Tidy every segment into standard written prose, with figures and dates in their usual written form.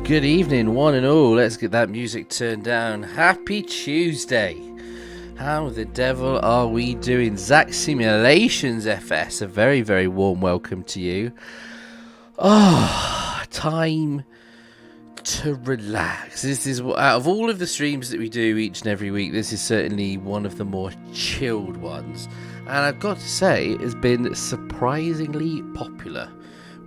Good evening, one and all. Let's get that music turned down. Happy Tuesday. How the devil are we doing? Zach Simulations FS, a very, very warm welcome to you. Time to relax. This is, out of all of the streams that we do each and every week, this is certainly one of the more chilled ones. And I've got to say, it has been surprisingly popular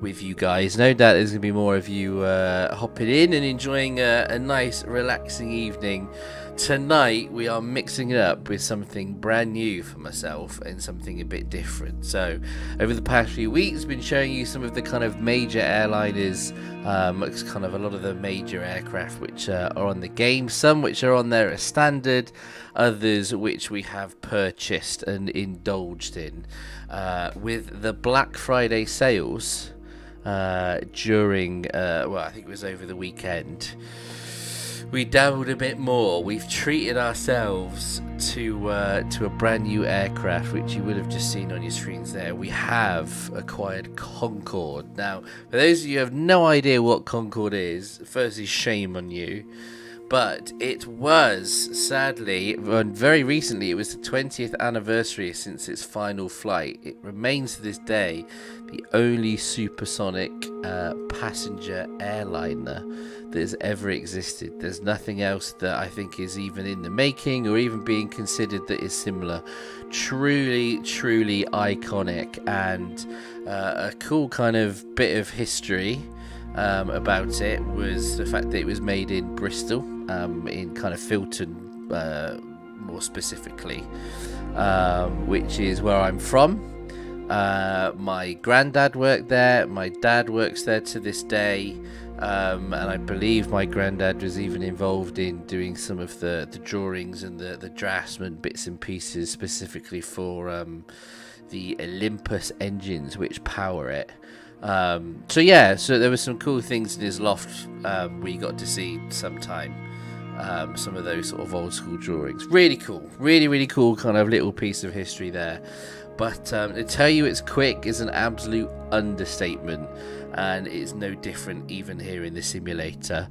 with you guys. No doubt there's going to be more of you hopping in and enjoying a nice relaxing evening. Tonight we are mixing it up with something brand new for myself and something a bit different. So over the past few weeks I've been showing you some of the kind of major airliners, kind of a lot of the major aircraft which are on the game, some which are on there as standard, others which we have purchased and indulged in. With the Black Friday sales during I think it was over the weekend, we dabbled a bit more. We've treated ourselves to a brand new aircraft which you would have just seen on your screens there. We have acquired Concorde. Now, for those of you who have no idea what Concorde is, firstly, shame on you. But it was, sadly, and very recently, it was the 20th anniversary since its final flight. It remains to this day the only supersonic passenger airliner that has ever existed. There's nothing else that I think is even in the making or even being considered that is similar. Truly, truly iconic, and a cool kind of bit of history about it was the fact that it was made in Bristol, in kind of Filton, more specifically, which is where I'm from. My granddad worked there, my dad works there to this day, and I believe my granddad was even involved in doing some of the drawings and the draftsman bits and pieces specifically for the Olympus engines which power it. So there were some cool things in his loft we got to see sometime, some of those sort of old school drawings. Really cool, really cool kind of little piece of history there. But to tell you it's quick is an absolute understatement, and it's no different even here in the simulator.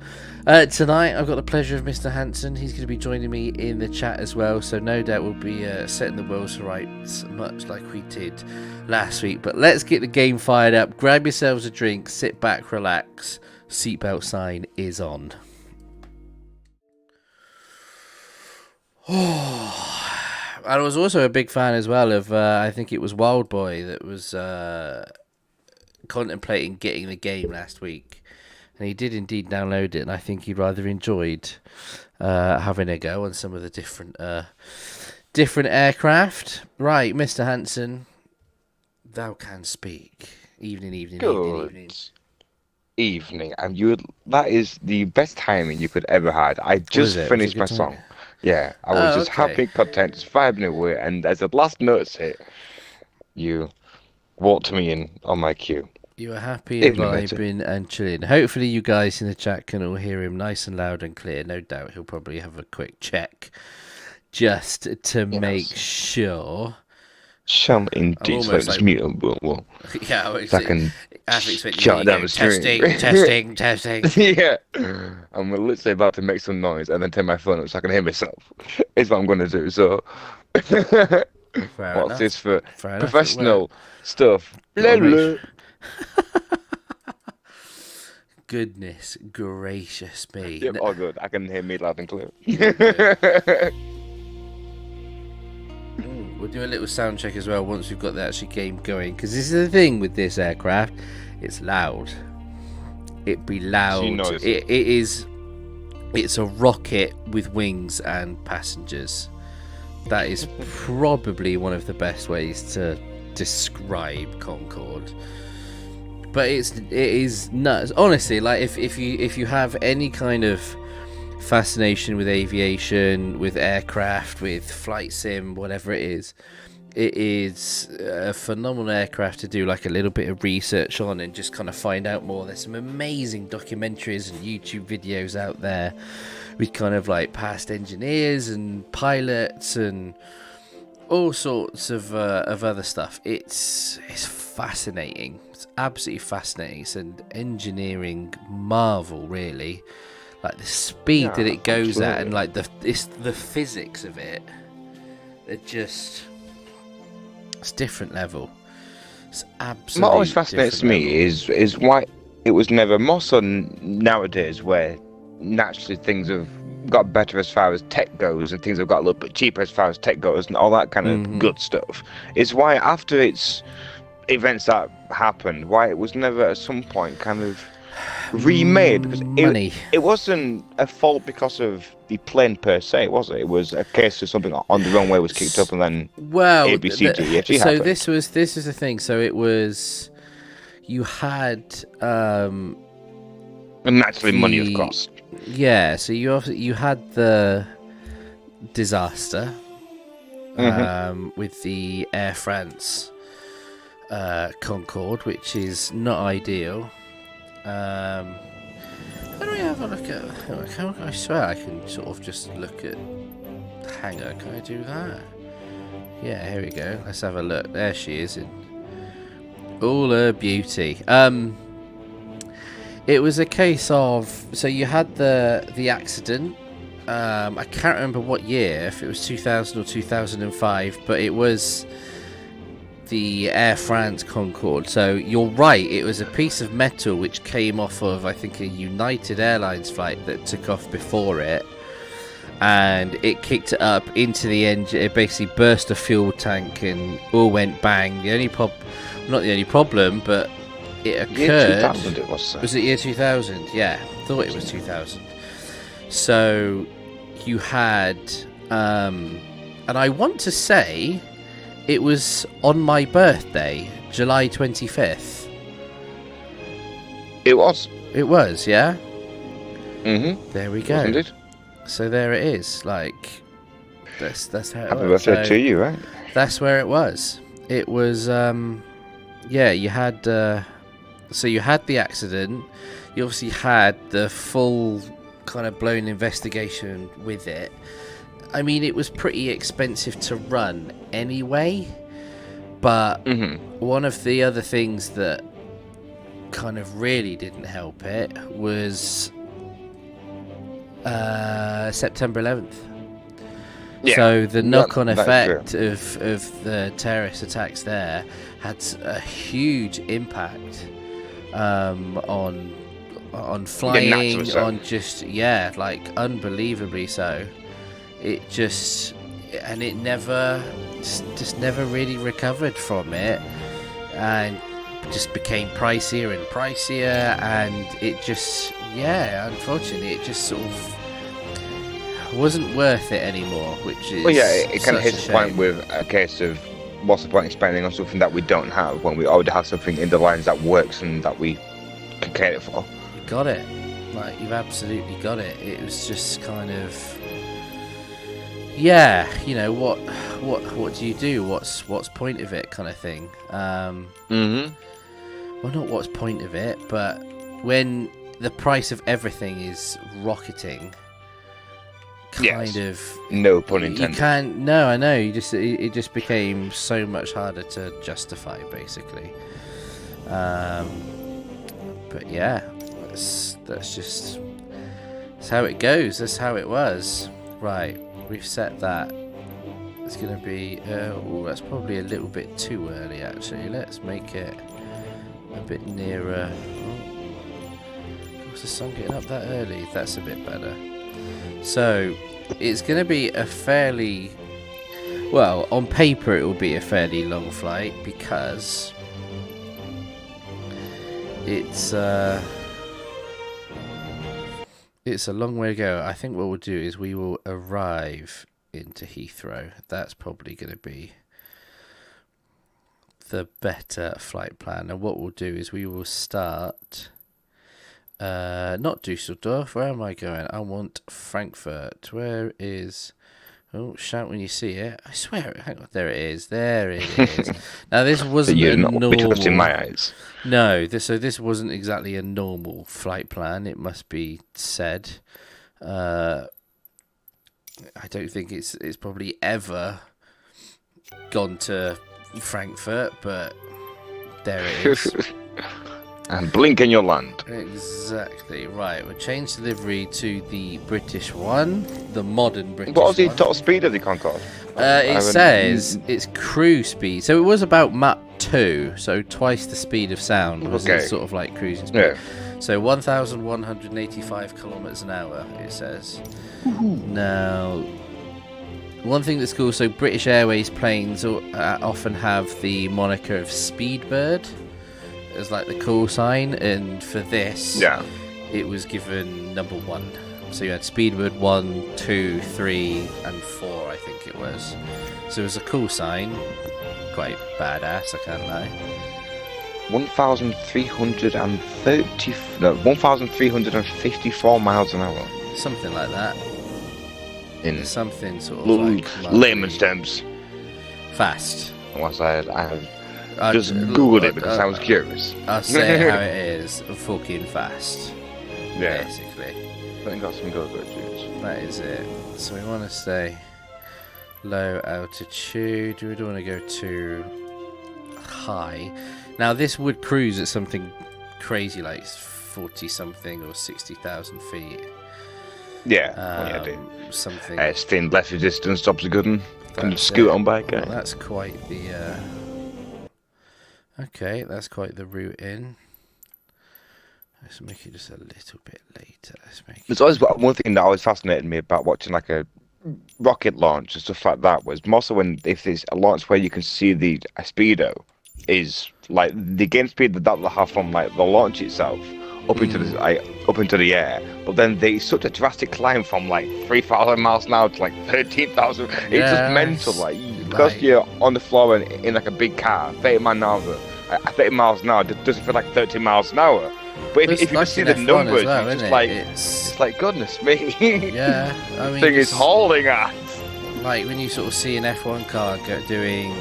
Tonight I've got the pleasure of Mr. Hanson. He's going to be joining me in the chat as well, so no doubt we'll be setting the world to rights much like we did last week. But let's get the game fired up. Grab yourselves a drink, sit back, relax. Seatbelt sign is on. I was also a big fan as well of I think it was Wild Boy that was contemplating getting the game last week, and he did indeed download it, and I think he rather enjoyed having a go on some of the different aircraft. Right, Mr. Hanson, thou can speak. Evening. Good evening, and that is the best timing you could ever had. I just finished my song. Yeah, I was just happy, content, just vibing away, and as the last notes hit, you walked me in on my cue. You were happy and vibing and chilling. Hopefully you guys in the chat can all hear him nice and loud and clear. No doubt he'll probably have a quick check just to make sure. Shall indeed. So it's mute. Yeah, I can shut down the stream. Testing. Yeah. I'm literally about to make some noise and then turn my phone up so I can hear myself. Is what I'm going to do. So, what's this for professional stuff? Goodness gracious me. Yep, all good. I can hear me loud and clear. We'll do a little sound check as well once we've got the actual game going, because this is the thing with this aircraft, it's loud. It be loud. It's a rocket with wings and passengers. That is probably one of the best ways to describe Concorde. But it is nuts. Honestly, like if you have any kind of fascination with aviation, with aircraft, with flight sim, whatever it is a phenomenal aircraft to do like a little bit of research on and just kind of find out more. There's some amazing documentaries and YouTube videos out there with kind of like past engineers and pilots and all sorts of other stuff. It's fascinating It's absolutely fascinating. It's an engineering marvel, really. Like the speed that it goes at, and like the physics of it. It's different level. It's absolutely. What always fascinates me is why it was never more so nowadays, where naturally things have got better as far as tech goes, and things have got a little bit cheaper as far as tech goes, and all that kind of good stuff. It's why after its events that happened, why it was never at some point kind of remade, because it wasn't a fault because of the plane per se, was it? It was a case of something on the runway was kicked up, and then A, B, C, D, E, F, G happened. So this was the thing. So it was, you had and naturally money, of course. Yeah. So you had the disaster with the Air France Concorde, which is not ideal. How do we have a look at? I swear I can sort of just look at the hangar. Can I do that? Yeah, here we go. Let's have a look. There she is in all her beauty. It was a case of, so you had the accident. I can't remember what year, if it was 2000 or 2005, but it was the Air France Concorde. So you're right, it was a piece of metal which came off of, I think, a United Airlines flight that took off before it, and it kicked it up into the engine. It basically burst a fuel tank and all went bang. Not the only problem, but it occurred. Year 2000 it was. Was it year 2000? Yeah, thought it was 2000. So you had, and I want to say it was on my birthday, July 25th. It was. It was, yeah? Mm-hmm. There we go. Wasn't it? So there it is. Like, that's how it Happy was. birthday to you, right? That's where it was. It was, yeah, you had, so you had the accident. You obviously had the full kind of blown investigation with it. I mean, it was pretty expensive to run anyway, but one of the other things that kind of really didn't help it was September 11th. Yeah, so the knock-on effect of the terrorist attacks there had a huge impact on flying, on just, yeah, like unbelievably so. It just never really recovered from it, and just became pricier and pricier, and it just, yeah, unfortunately it just sort of wasn't worth it anymore, which is, well, yeah, it kind of hits a point with a case of what's the point of spending on something that we don't have when we already have something in the lines that works and that we can cater for. You got it, like, you've absolutely got it. It was just kind of, yeah, you know, what do you do? What's point of it, kind of thing. Well, not what's point of it, but when the price of everything is rocketing, kind of, no pun intended. You can't. No, I know. It just became so much harder to justify, basically. But yeah, that's how it goes. That's how it was. Right. We've set that. It's going to be... that's probably a little bit too early, actually. Let's make it a bit nearer. Was the sun getting up that early? That's a bit better. So, it's going to be a fairly... Well, on paper it will be a fairly long flight, because it's a long way to go. I think what we'll do is we will arrive into Heathrow. That's probably going to be the better flight plan. And what we'll do is we will start, not Dusseldorf. Where am I going? I want Frankfurt. Where is... Oh, shout when you see it. I swear, hang on, there it is. There it is. Now, this wasn't a normal... in my eyes. No, this wasn't exactly a normal flight plan, it must be said. I don't think it's probably ever gone to Frankfurt, but there it is. And blink and you'll land. Exactly. Right, we'll change delivery to the British one, the modern British one. What was the top speed of the Concorde? It says it's cruise speed. So it was about Mach 2, so twice the speed of sound. Was sort of like cruising speed. Yeah. So 1,185 kilometers an hour, it says. Now, one thing that's cool, so British Airways planes often have the moniker of Speedbird as like the call sign, and for this, it was given number 1. So you had Speedbird 1, 2, 3, and 4, I think it was. So it was a call sign, quite badass, I can't lie. 1,354 miles an hour. Something like that. In something sort of like layman's terms. Fast. Once I just googled it because I was curious. I'll say it how it is, fucking fast. Yeah. Basically. I think got some good virtues. That is it. So we want to stay low altitude. We don't want to go too high. Now this would cruise at something crazy like 40 something or 60,000 feet. Yeah, something. Staying less resistance stops a good one. Can scoot on back. Well, that's quite the. Okay, that's quite the route in. Let's make it just a little bit later. There's always one thing that always fascinated me about watching like a rocket launch and stuff like that was mostly when if there's a launch where you can see the speedo is like the gain speed that they'll have from like the launch itself up into the air, but then there's such a drastic climb from like 3,000 miles an hour to like 13,000. It's just mental, like because you're on the floor and in like a big car, 30 miles an hour doesn't feel like 30 miles an hour. But if you see the numbers, it's like goodness me. Yeah, I mean, thing is hauling ass. Like when you sort of see an F1 car doing,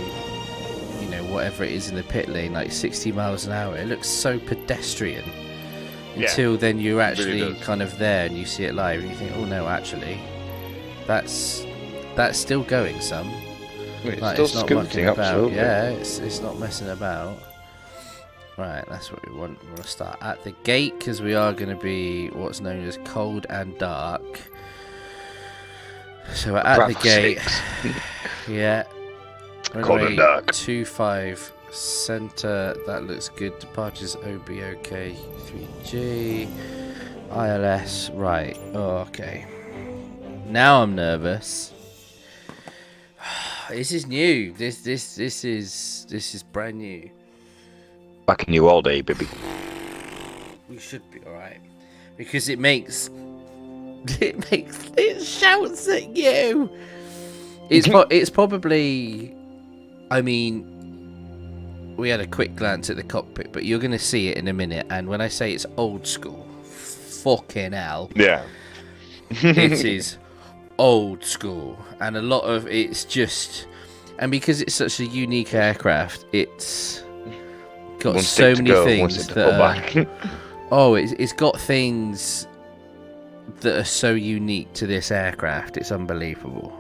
whatever it is in the pit lane, like 60 miles an hour, it looks so pedestrian. Until then you're actually really kind of there and you see it live and you think, oh no, actually, that's still going some. It's still not mucking about. Absolutely. Yeah, it's not messing about. Right, that's what we want. We're going to start at the gate because we are going to be what's known as cold and dark. So we're at the gate. Yeah. Cold and dark. 25 center. That looks good. Departures OBOK 3G. ILS. Right. Oh, okay. Now I'm nervous. This is new. This is brand new. Back in you all day, baby. We should be alright. Because it shouts at you. It's probably, I mean, we had a quick glance at the cockpit, but you're going to see it in a minute. And when I say it's old school, fucking hell. Yeah. It is old school. And a lot of it's just, and because it's such a unique aircraft, it's got so many things that it's got things that are so unique to this aircraft. It's unbelievable.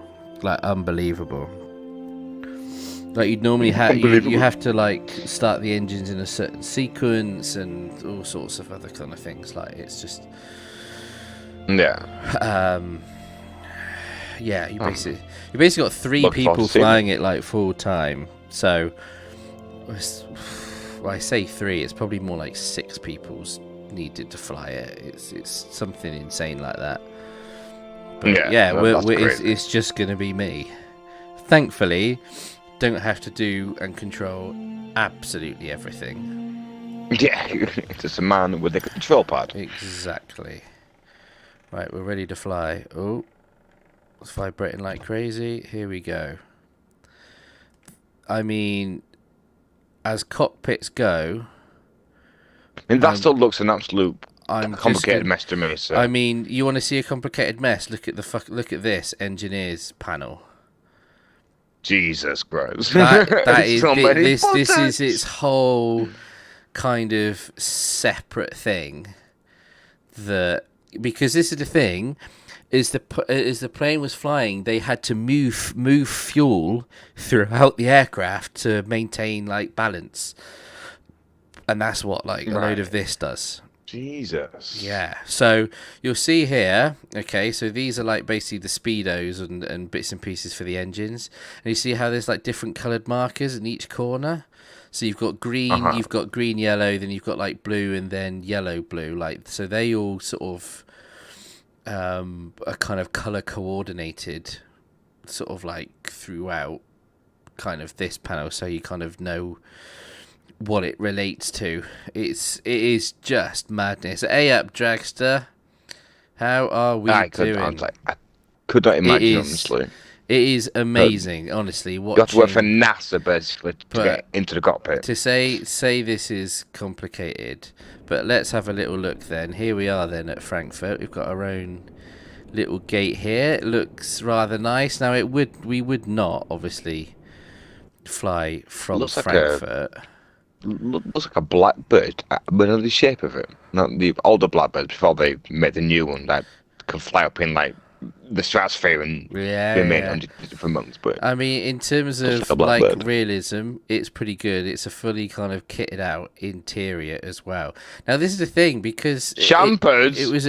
Like unbelievable. Like you'd normally have you have to like start the engines in a certain sequence and all sorts of other kind of things. Like it's just you basically got 3 people flying it like full time. So I say 3, it's probably more like 6 people's needed to fly it. It's something insane like that. But it's just gonna be me. Thankfully, don't have to do and control absolutely everything. Yeah, it's just a man with a control pad. Exactly. Right, we're ready to fly. Oh, it's vibrating like crazy. Here we go. I mean, as cockpits go, and that still looks an absolute complicated mess to me. So. I mean, you want to see a complicated mess? Look at this engineers panel. Jesus Christ! That is so this is its whole kind of separate thing. Because this is the thing. As the plane was flying, they had to move fuel throughout the aircraft to maintain like balance. And that's what like a load of this does. Jesus. Yeah. So you'll see here, okay, so these are like basically the speedos and bits and pieces for the engines. And you see how there's like different coloured markers in each corner? So you've got green, you've got green, yellow, then you've got like blue and then yellow, blue. Like so they all sort of are kind of colour coordinated sort of like throughout kind of this panel, so you kind of know what it relates to. It is just madness. Hey up, Dragster. How are we doing? I could not imagine, honestly. It is amazing, honestly. You have to work for NASA, basically, to get into the cockpit. To say this is complicated, but let's have a little look then. Here we are then at Frankfurt. We've got our own little gate here. It looks rather nice. Now, we would not, obviously, fly from Frankfurt. Looks like a blackbird, but not the shape of it. Not the older blackbirds before they made the new one that can fly up in like the stratosphere and be made on different months. But I mean, in terms of like realism, it's pretty good. It's a fully kind of kitted out interior as well. Now this is the thing because Champers. It was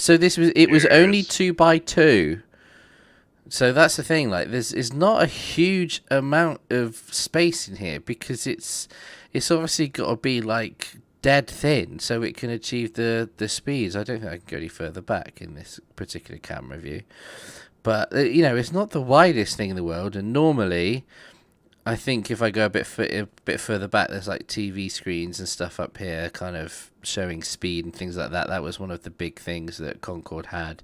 So it was only 2x2. So that's the thing. Like, there's not a huge amount of space in here because it's obviously got to be like dead thin so it can achieve the speeds. I don't think I can go any further back in this particular camera view, but it's not the widest thing in the world. And normally, I think if I go a bit further back, there's like TV screens and stuff up here, kind of showing speed and things like that. That was one of the big things that Concorde had.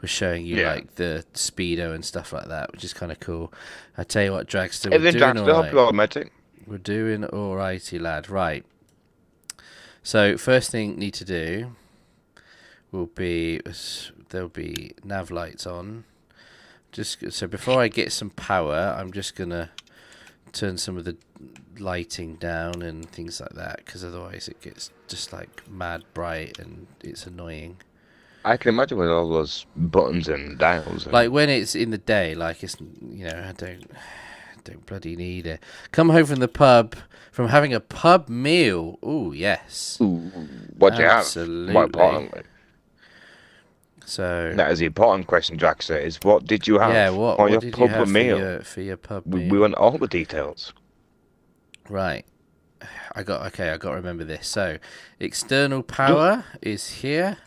Was showing you like the speedo and stuff like that, which is kind of cool. I tell you what, Dragster, we're doing all right. We're doing all righty, lad. Right. So first thing need to do will be there'll be nav lights on. So before I get some power, I'm just gonna turn some of the lighting down and things like that, because otherwise it gets just like mad bright and it's annoying. I can imagine with all those buttons and dials. Like when it's in the day, like it's I don't bloody need it. Come home from the pub, from having a pub meal. Ooh, yes. Ooh, what do you have? More importantly. So that is the important question, Draxer, is what did you have? Yeah, what did you have meal? For your pub meal? We want all the details. Right. I got to remember this. So external power is here.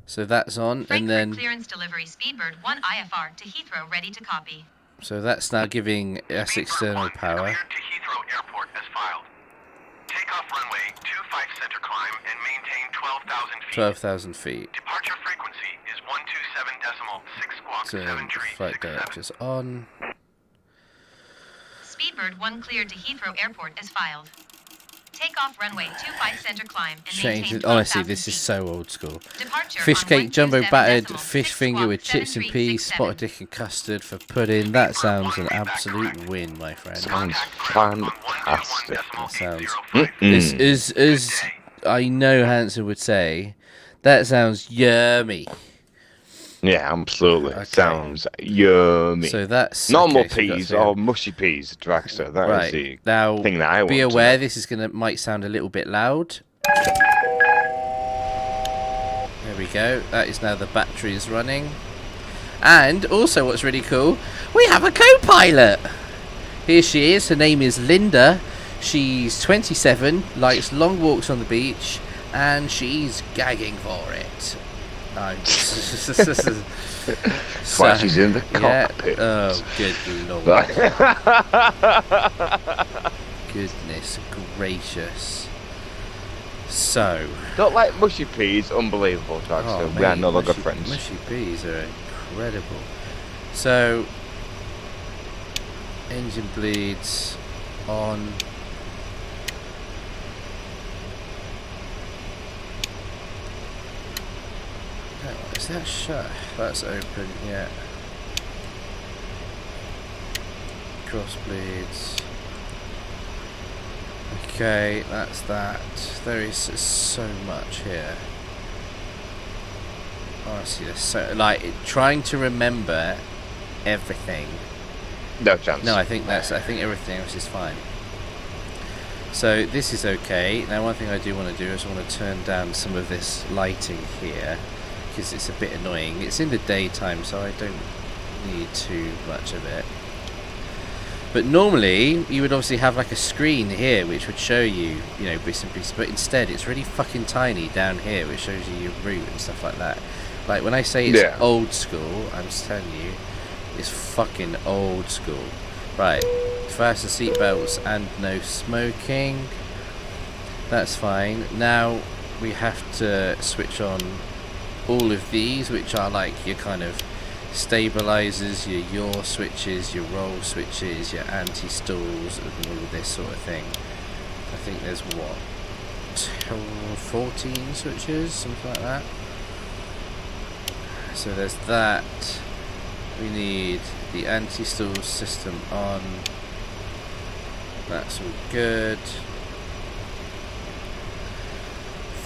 So that's on, Frankfurt and then clearance delivery Speedbird 1 IFR to Heathrow ready to copy. So that's now giving us external power. Cleared to Heathrow Airport as filed. Take off runway 25 center climb and maintain 12,000 feet. 12,000 feet. Departure frequency is 127.6 squawk So 7 tree. flight directors on. Speedbird 1 cleared to Heathrow Airport as filed. Take off runway 25 center climb and Change maintain it. Honestly, 12,000 this is feet. so old school. Departure Fish on cake, jumbo 127.6 battered, fish finger with squawk chips and 7367. peas, spotted dick and custard for pudding. That sounds an absolute win, my friend. Sounds fantastic. That sounds. This is, as I know Hanson would say, that sounds yummy. Yeah, absolutely. Okay. Sounds yummy. So that's normal peas or mushy peas, Draxter. That is the thing that I want. Be aware, this is might sound a little bit loud. There we go. That is now the batteries running. And also, what's really cool, we have a co-pilot. Here she is. Her name is Linda. She's 27, likes long walks on the beach, and she's gagging for it. That's why she's in the cockpit. Oh, good lord. Goodness gracious. So. Don't like mushy peas, unbelievable, Draxter. We are no longer friends. Mushy peas are incredible. So, engine bleeds on. Is that shut? That's open, yeah. Cross bleeds. Okay, that's that. There is so much here. Honestly, there's so trying to remember everything. No chance. No, I think everything else is fine. So this is okay. Now one thing I do want to do is I want to turn down some of this lighting here, because it's a bit annoying. It's in the daytime, so I don't need too much of it. But normally you would obviously have like a screen here which would show you, you know, bits and pieces, but instead it's really fucking tiny down here which shows you your route and stuff like that. Like when I say it's old school, I'm just telling you, it's fucking old school. Right, fasten seatbelts and no smoking. That's fine. Now we have to switch on all of these, which are like your kind of stabilizers, your yaw switches, your roll switches, your anti-stalls, and all of this sort of thing. I think there's what, 14 switches, something like that. So there's that. We need the anti-stall system on. That's all good.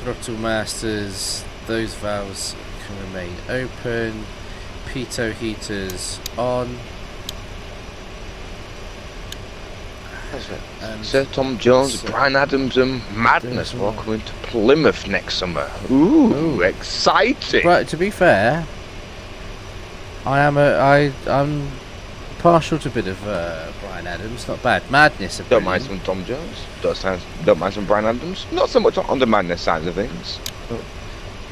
Throttle masters, those valves can remain open. Pitot heaters on. Sir Tom Jones, Brian Adams and Madness will come into Plymouth next summer. Ooh, exciting! Right, to be fair, I'm partial to a bit of Brian Adams. Not bad. Madness. Don't mind some Tom Jones. Don't mind some Brian Adams. Not so much on the Madness side of things.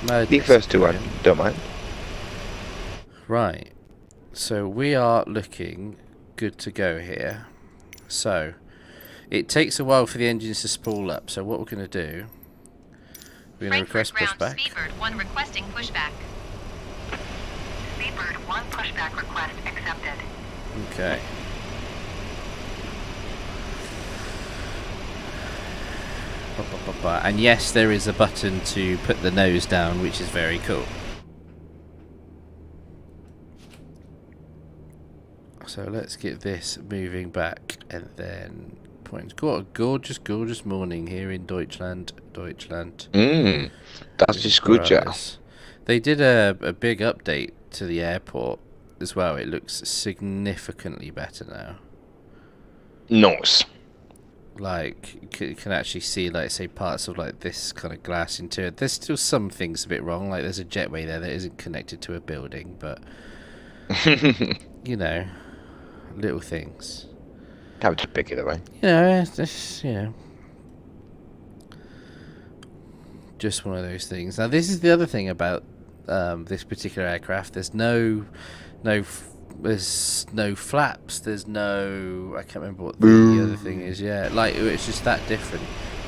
The first two I don't mind. Right, so we are looking good to go here. So it takes a while for the engines to spool up, so what we're going to do, we're going to request pushback. Speedbird 1 requesting pushback. Speedbird 1 pushback request accepted. Okay. And yes, there is a button to put the nose down, which is very cool. So let's get this moving back and then point. Got a gorgeous, gorgeous morning here in Deutschland. That's just good, yeah. They did a big update to the airport as well. It looks significantly better now. Nice. Like you can actually see, like, say, parts of like this kind of glass interior. There's still some things a bit wrong. Like there's a jetway there that isn't connected to a building, but you know. Little things. Have to pick it away. Yeah, it's just one of those things. Now, this is the other thing about this particular aircraft. There's no flaps. There's no. I can't remember what the other thing is. Yeah, like it's just that different.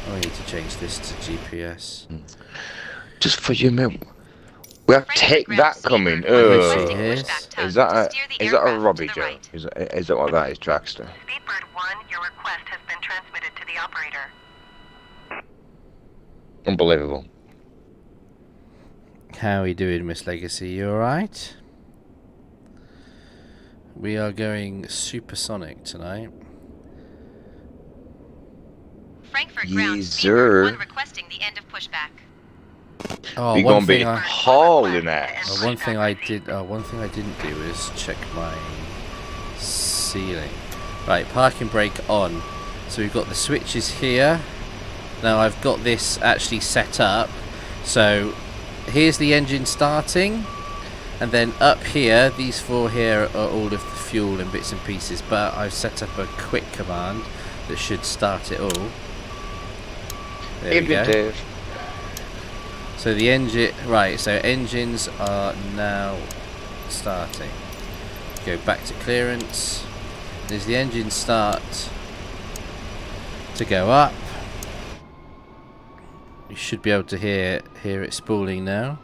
Oh, I need to change this to GPS. Just for you, mate. We have take that coming. Is that a Robbie Joe? Right. Is that what that is, Trackster? Speedbird 1, your request has been transmitted to the operator. Unbelievable. How are you doing, Miss Legacy? You alright? We are going supersonic tonight. Frankfurt ground. Yes, Speedbird sir. 1 requesting the end of pushback. Oh, We're gonna be hauling ass. one thing I didn't do is check my ceiling. Right, parking brake on. So we've got the switches here. Now I've got this actually set up. So here's the engine starting, and then up here, these four here are all of the fuel and bits and pieces. But I've set up a quick command that should start it all. There we go. So the engine, right, so engines are now starting. Go back to clearance. As the engines start to go up, you should be able to hear it spooling now.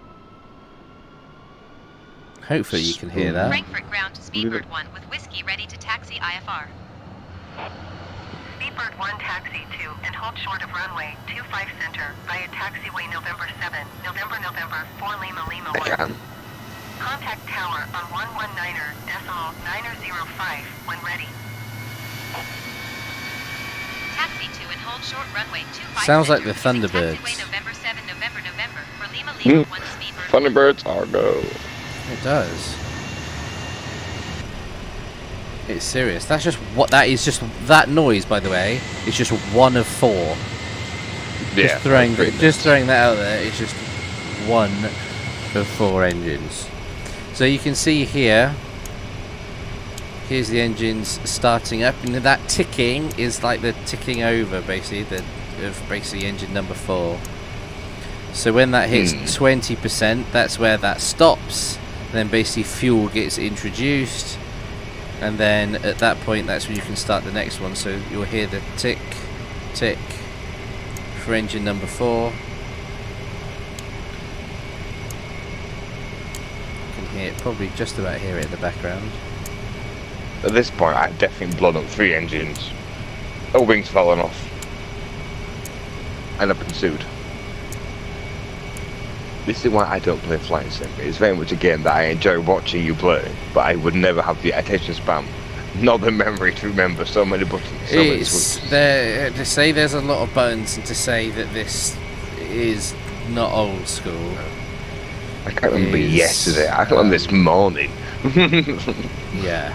Hopefully you can hear that. Frankfurt ground to Speedbird 1 with whiskey ready to taxi IFR. Speedbird 1 taxi to and hold short of runway 25 center via taxiway November 7, November 4 Lima 1. Contact tower on 119.905 when ready. Taxi to and hold short runway 25 Sounds like center, the Thunderbirds. taxiway November 7, November for Lima 1 Speedbird 1. Thunderbirds are go. It does. It's serious. That's just what that is. Just that noise, by the way, is just one of 4. Yeah. Just throwing that out there. It's just one of 4 engines. So you can see here. Here's the engines starting up, and that ticking is like the ticking over, basically, of engine number 4. So when that hits 20%, that's where that stops. Then basically fuel gets introduced, and then at that point, that's when you can start the next one. So you'll hear the tick, tick for engine number 4. You can hear it, probably just about hear it in the background. At this point, I'd definitely blown up 3 engines. A wing's fallen off. And I've been sued. This is why I don't play Flying Sim. It's very much a game that I enjoy watching you play, but I would never have the attention span, nor the memory to remember so many buttons, so many switches. To say there's a lot of buttons, and to say that this is not old school. I can't remember yesterday. I can't remember this morning. Yeah.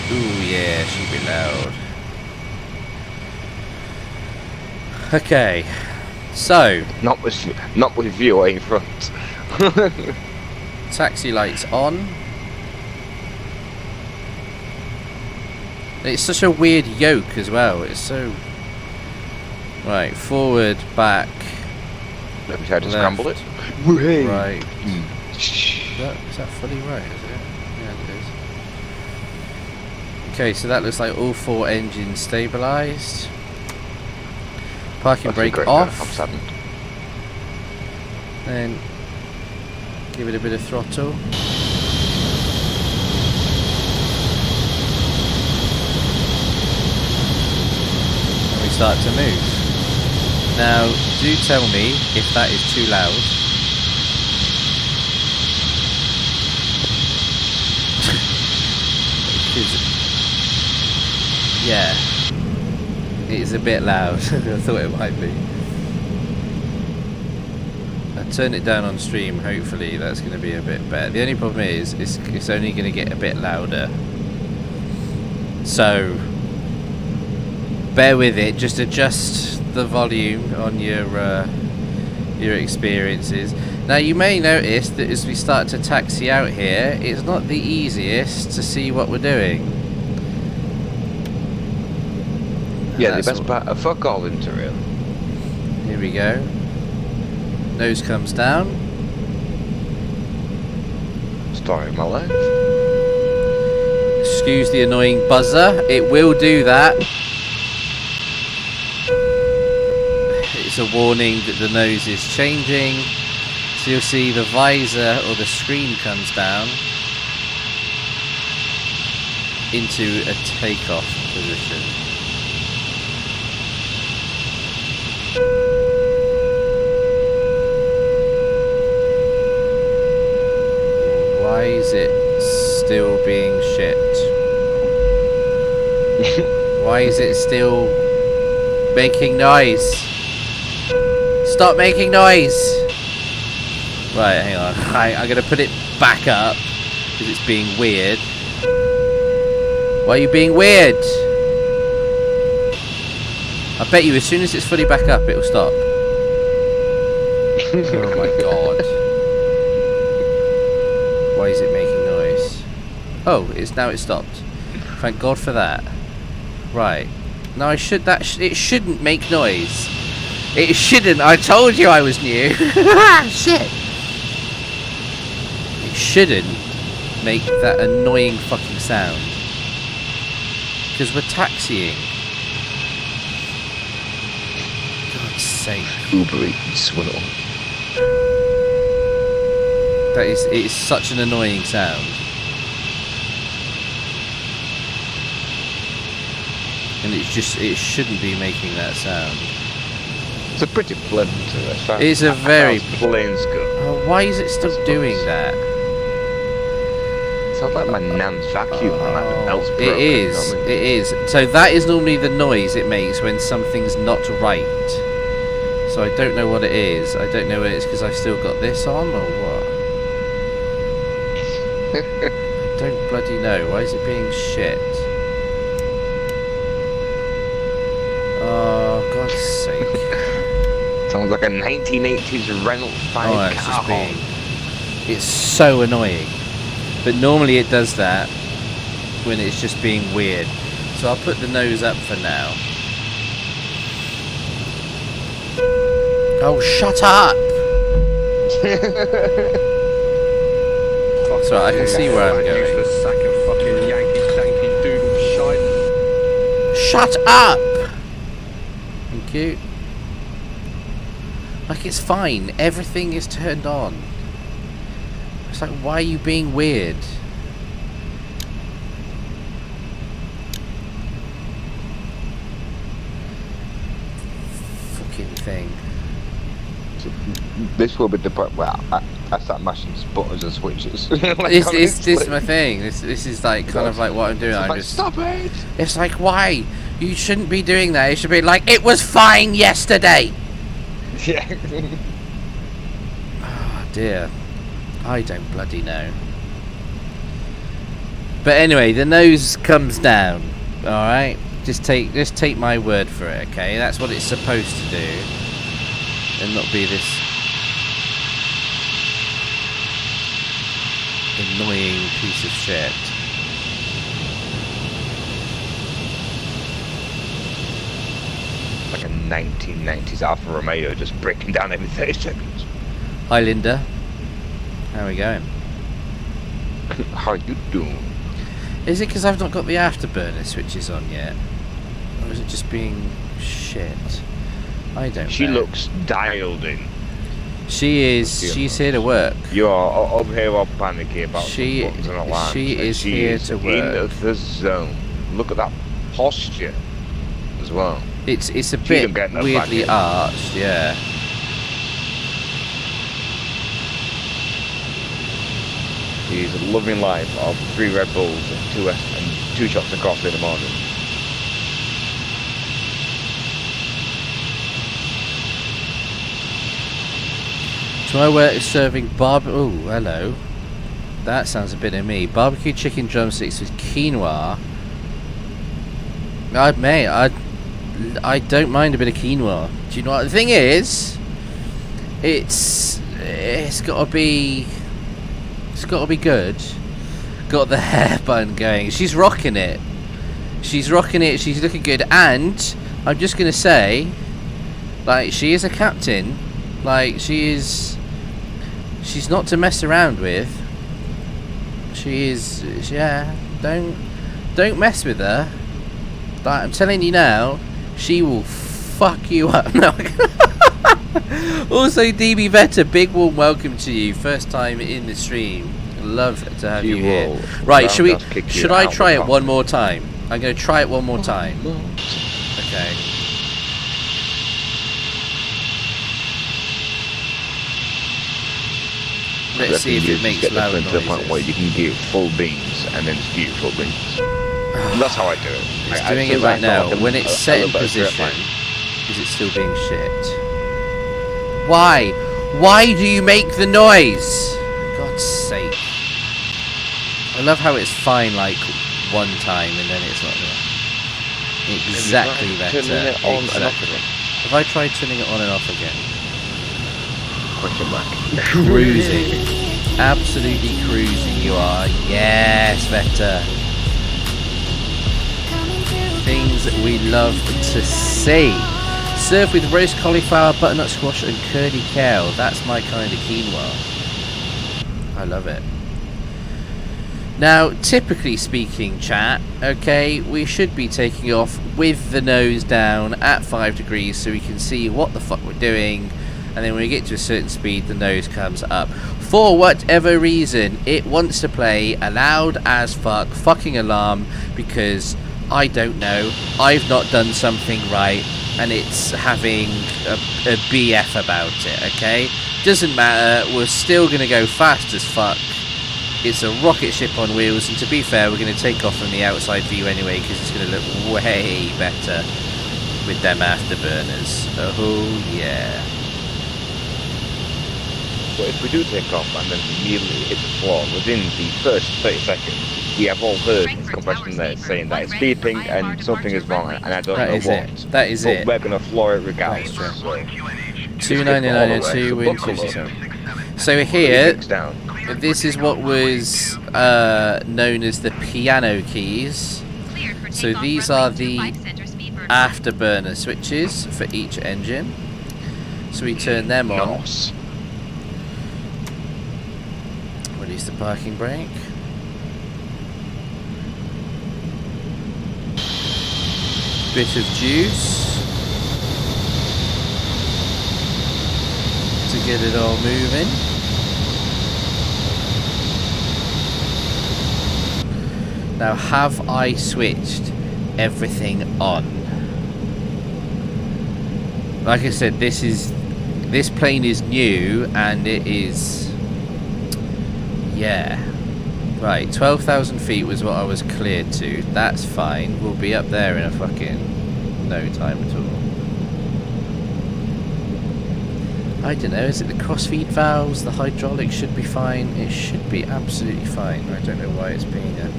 Ooh, yeah, she'd be loud. Okay, so not with you in front. taxi lights on. It's such a weird yoke as well. It's so right, forward, back. Let me try to scramble it. Right. Is that fully right? Is it? Yeah, it is. Okay, so that looks like all 4 engines stabilised. Parking brake off. I'm saddened. Then give it a bit of throttle. And we start to move. Now, do tell me if that is too loud. Yeah, it's a bit loud. I thought it might be. I'll turn it down on stream. Hopefully that's going to be a bit better. The only problem is it's only going to get a bit louder. So bear with it. Just adjust the volume on your experiences. Now you may notice that as we start to taxi out here, it's not the easiest to see what we're doing. Yeah, the best part of fuck all Interrail. Here we go. Nose comes down. Story of my life. Excuse the annoying buzzer. It will do that. It's a warning that the nose is changing. So you'll see the visor or the screen comes down into a takeoff position. Why is it still being shit? Why is it still making noise? Stop making noise! Right, hang on. I'm gonna put it back up because it's being weird. Why are you being weird? I bet you as soon as it's fully back up, it'll stop. Oh my god. Why is it making noise? Oh, it's stopped. Thank God for that. Right. Now it shouldn't make noise. It shouldn't. I told you I was new. Shit. It shouldn't make that annoying fucking sound. Because we're taxiing. God's sake. Uber Eats went on. It is such an annoying sound. And it shouldn't be making that sound. It's a pretty pleasant. It's a very planes go. Oh, why is it still doing that? Sounds like my nan's vacuum and like the belt's broken. It is. You know what I mean? It is. So that is normally the noise it makes when something's not right. So I don't know what it is. I don't know whether it's because I've still got this on or what. I don't bloody know. Why is it being shit? Oh, God's sake. Sounds like a 1980s Renault 5 Oh, it's car just horn. it's so annoying. But normally it does that when it's just being weird. So I'll put the nose up for now. Oh, shut up! That's right, I can see where I'm going. Useless sack of fucking Yankee Stanky doodle shite. Shut up! Thank you. Like, it's fine. Everything is turned on. It's like, why are you being weird? Fucking thing. This will be the point where I start mashing buttons and switches. Like, This is honestly. my thing. This is like kind of like what I'm doing. It's I'm like, just. stop it! It's like, why? You shouldn't be doing that. It should be like, it was fine yesterday. Yeah. Oh dear. I don't bloody know. But anyway, the nose comes down. All right. Just take my word for it. Okay, that's what it's supposed to do, and not be this annoying piece of shit. Like a 1990s Alfa Romeo just breaking down every 30 seconds. Hi, Linda. How are we going? How you doing? Is it because I've not got the afterburner switches on yet? Or is it just being shit? I don't know. She looks dialed in. She is. She's here to work. You are up here all panicky about She- some buttons and alarms. she and is here to work. In the zone. Look at that posture as well. It's a She bit don't get no weirdly fucking- arched, yeah. She's a loving life of 3 Red Bulls and 2 shots of coffee in the morning. So my work is serving oh, hello. That sounds a bit of me. Barbecue chicken drumsticks with quinoa. I don't mind a bit of quinoa. Do you know what the thing is? It's got to be good. Got the hair bun going. She's rocking it. She's rocking it. She's looking good. And I'm just gonna say, like, she is a captain. Like, she's not to mess around with. She is. Yeah. Don't mess with her. Like, I'm telling you now, she will fuck you up. No. Also, DB Veta, big warm welcome to you. First time in the stream. Love to have you here. Right, should I try it one more time? I'm going to try it one more time. Okay. Let's see if it makes loud to the point where noises. you can give full beans and then spew full beans. That's how I do it. It's doing it right now. When it's set in position, is it still being shit? Why? Why do you make the noise? God's sake. I love how it's fine like one time and then it's not there. Exactly better. Turning it on and off again. Have I tried turning it on and off again? Question mark. Cruising. Absolutely cruising you are. Yes, better. Things that we love to see. Served with roast cauliflower, butternut squash and curly kale. That's my kind of quinoa. I love it. Now, typically speaking, chat, okay, we should be taking off with the nose down at 5 degrees so we can see what the fuck we're doing, and then when we get to a certain speed, the nose comes up. For whatever reason, it wants to play a loud as fuck fucking alarm because, I don't know, I've not done something right, and it's having a BF about it, okay? Doesn't matter, we're still gonna go fast as fuck. It's a rocket ship on wheels, and to be fair, we're going to take off from the outside view anyway because it's going to look way better. with them afterburners. Oh yeah. But if we do take off and then immediately hit the floor within the first 30 seconds, we have all heard the compression there saying that it's beeping and something is wrong, and I don't know what. That is it. We're gonna floor it regardless. 29902 wind 267. So here, this is what was known as the piano keys. So these are the afterburner switches for each engine. So we turn them on. Release the parking brake. Bit of juice to get it all moving. Now, have I switched everything on? Like I said, this plane is new, and it is, yeah. Right, 12,000 feet was what I was cleared to. That's fine. We'll be up there in a fucking no time at all. I don't know, is it the crossfeed valves? The hydraulics should be fine. It should be absolutely fine. I don't know why it's being a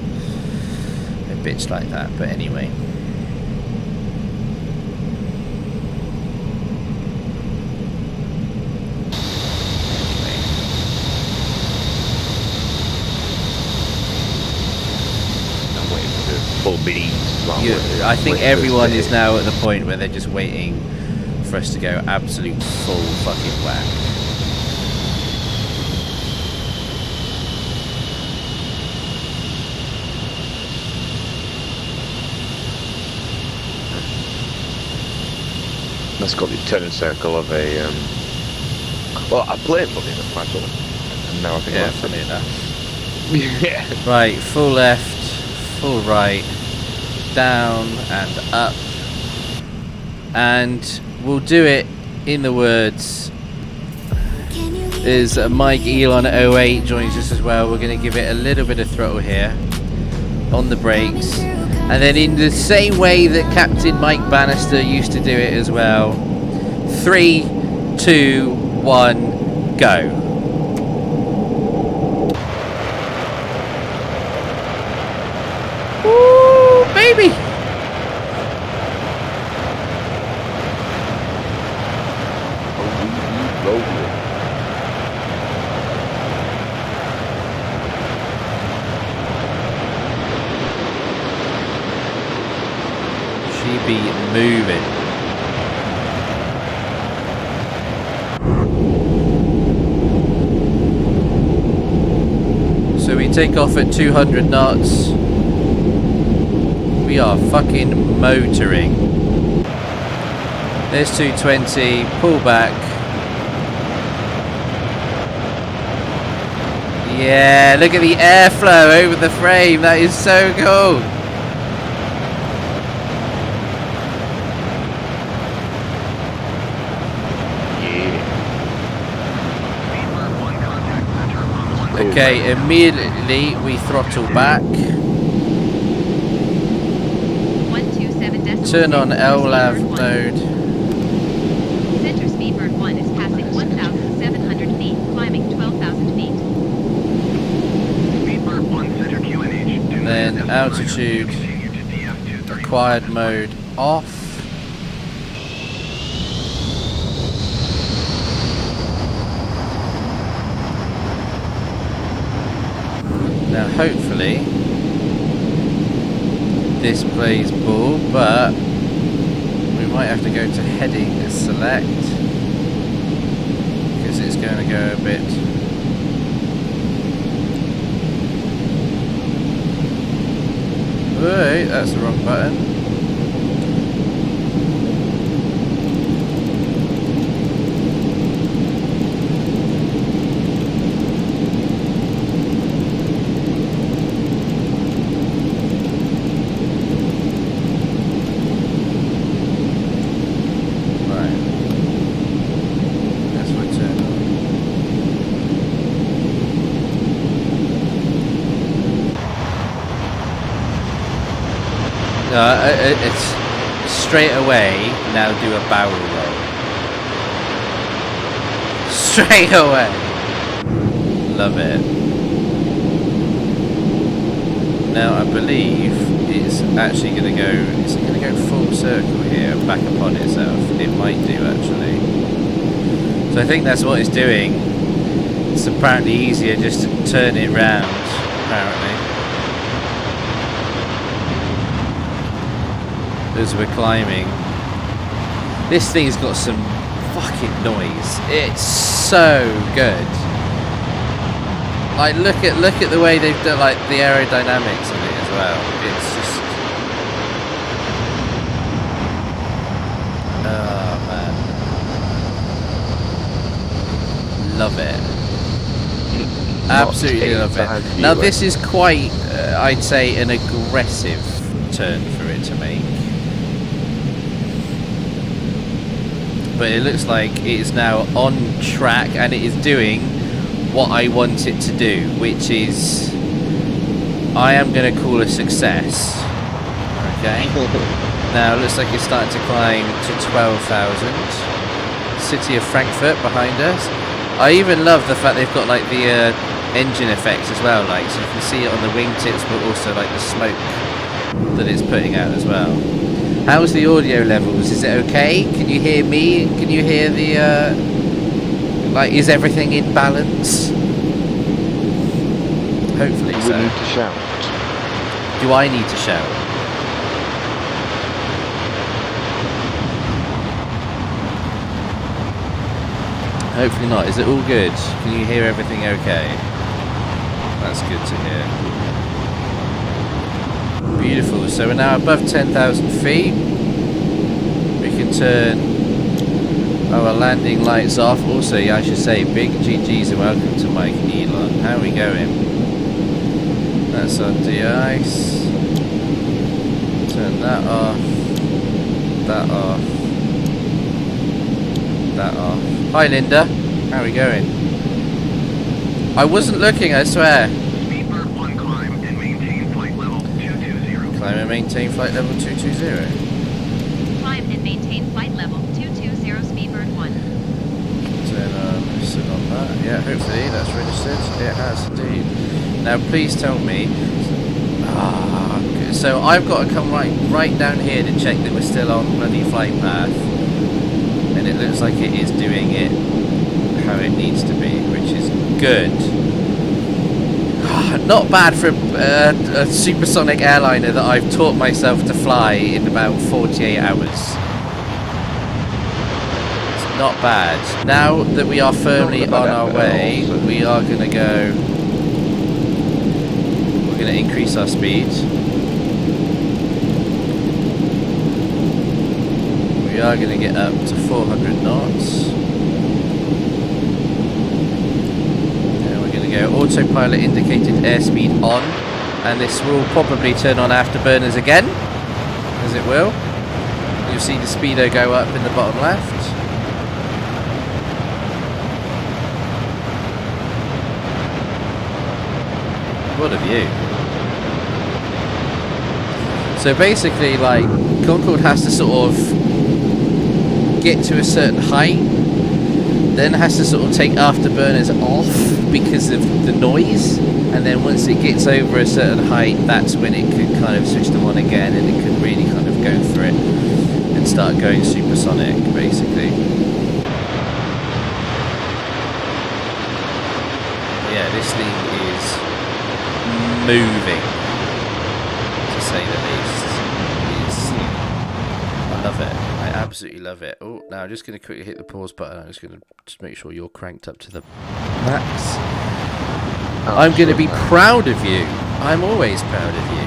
bitch like that, but anyway. I think everyone is now at the point where they're just waiting for us to go absolute full fucking whack. That's got the turning circle of a well, a plane probably enough actually. And now I think yeah, funny enough. Yeah. Right, full left, full right, down and up, and we'll do it in the words. There's Mike Elon 08 joins us as well. We're going to give it a little bit of throttle here on the brakes, and then in the same way that Captain Mike Bannister used to do it as well. 3, 2, 1, go. Woo, baby! She be moving. So we take off at 200 knots. We are fucking motoring. There's 220, pull back. Yeah, look at the airflow over the frame, that is so cool. Okay, immediately we throttle back. Turn on LLAV mode. Center speedbird 1 is passing 1,700 feet, climbing 12,000 feet. Speedbird 1 center QNH. And then altitude, acquired mode off. Now hopefully this plays ball, but we might have to go to heading and select because it's going to go a bit. Wait, that's the wrong button. straight away, now do a barrel roll. Straight away. Love it. Now I believe it's actually going to go. Is it going to go full circle here, back upon itself? It might do actually. So I think that's what it's doing. It's apparently easier just to turn it round. Apparently. As we're climbing, this thing's got some fucking noise. It's so good. Like look at the way they've done like the aerodynamics on it as well. It's just oh man, love it. Absolutely love it. Now this is quite, I'd say, an aggressive turn for it to make. But it looks like it is now on track and it is doing what I want it to do, which is I am going to call a success. Okay. Now it looks like it's starting to climb to 12,000. City of Frankfurt behind us. I even love the fact they've got like the engine effects as well, like so you can see it on the wingtips, but also like the smoke that it's putting out as well. How's the audio levels? Is it okay? Can you hear me? Can you hear the like, is everything in balance? Hopefully so. Do we need to shout? Do I need to shout? Hopefully not. Is it all good? Can you hear everything okay? That's good to hear. Beautiful. So we're now above 10,000 feet. We can turn our landing lights off. Also, yeah, I should say, big GGs and welcome to Mike and Elon. How are we going? That's on de-ice. Turn that off. That off. That off. Hi Linda, how are we going? I wasn't looking, I swear. Speedbird 1 climb and maintain flight level 220. Climb and maintain flight level 220. Climb and maintain flight level 220 Speedbird 1. Turn on, sit on that. Yeah, hopefully that's registered. It has indeed. Now please tell me. So I've got to come right down here to check that we're still on bloody flight path. And it looks like it is doing it how it needs to be, which is good. Not bad for a supersonic airliner that I've taught myself to fly in about 48 hours. It's not bad. Now that we are firmly on our way, we are going to go... We're going to increase our speed. We are going to get up to 400 knots. And we're going to go autopilot indicated airspeed on. And this will probably turn on afterburners again, as it will. You'll see the speedo go up in the bottom left. What a view. So basically, like, Concorde has to sort of get to a certain height, then has to sort of take afterburners off because of the noise, and then once it gets over a certain height, that's when it could kind of switch them on again, and it could really kind of go for it and start going supersonic, basically. Yeah, this thing is moving, to say the least. I love it. I absolutely love it. Oh, now I'm just going to quickly hit the pause button. I'm just going to just make sure you're cranked up to the max. I'm going to be proud of you. I'm always proud of you.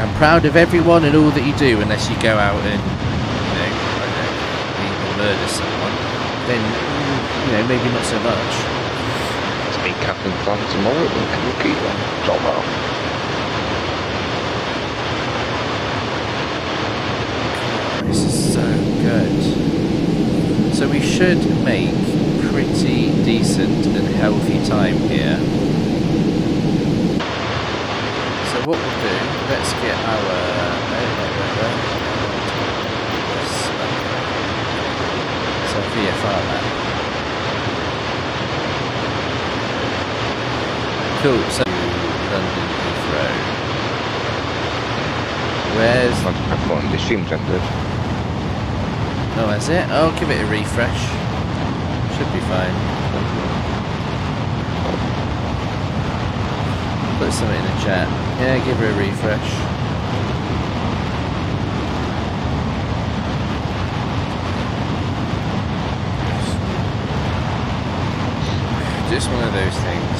I'm proud of everyone and all that you do, unless you go out and, you know, I don't know, murder someone. Then, you know, maybe not so much. It's me Captain Plan tomorrow, then can you keep on top off? This is so good. So we should make pretty decent and healthy time here. So what we'll do, let's get our... VFR map. Cool, so London Heathrow. Where's... The stream's ended. Oh, has it? I'll give it a refresh. Should be fine. Put something in the chat. Yeah, give her a refresh. Just one of those things.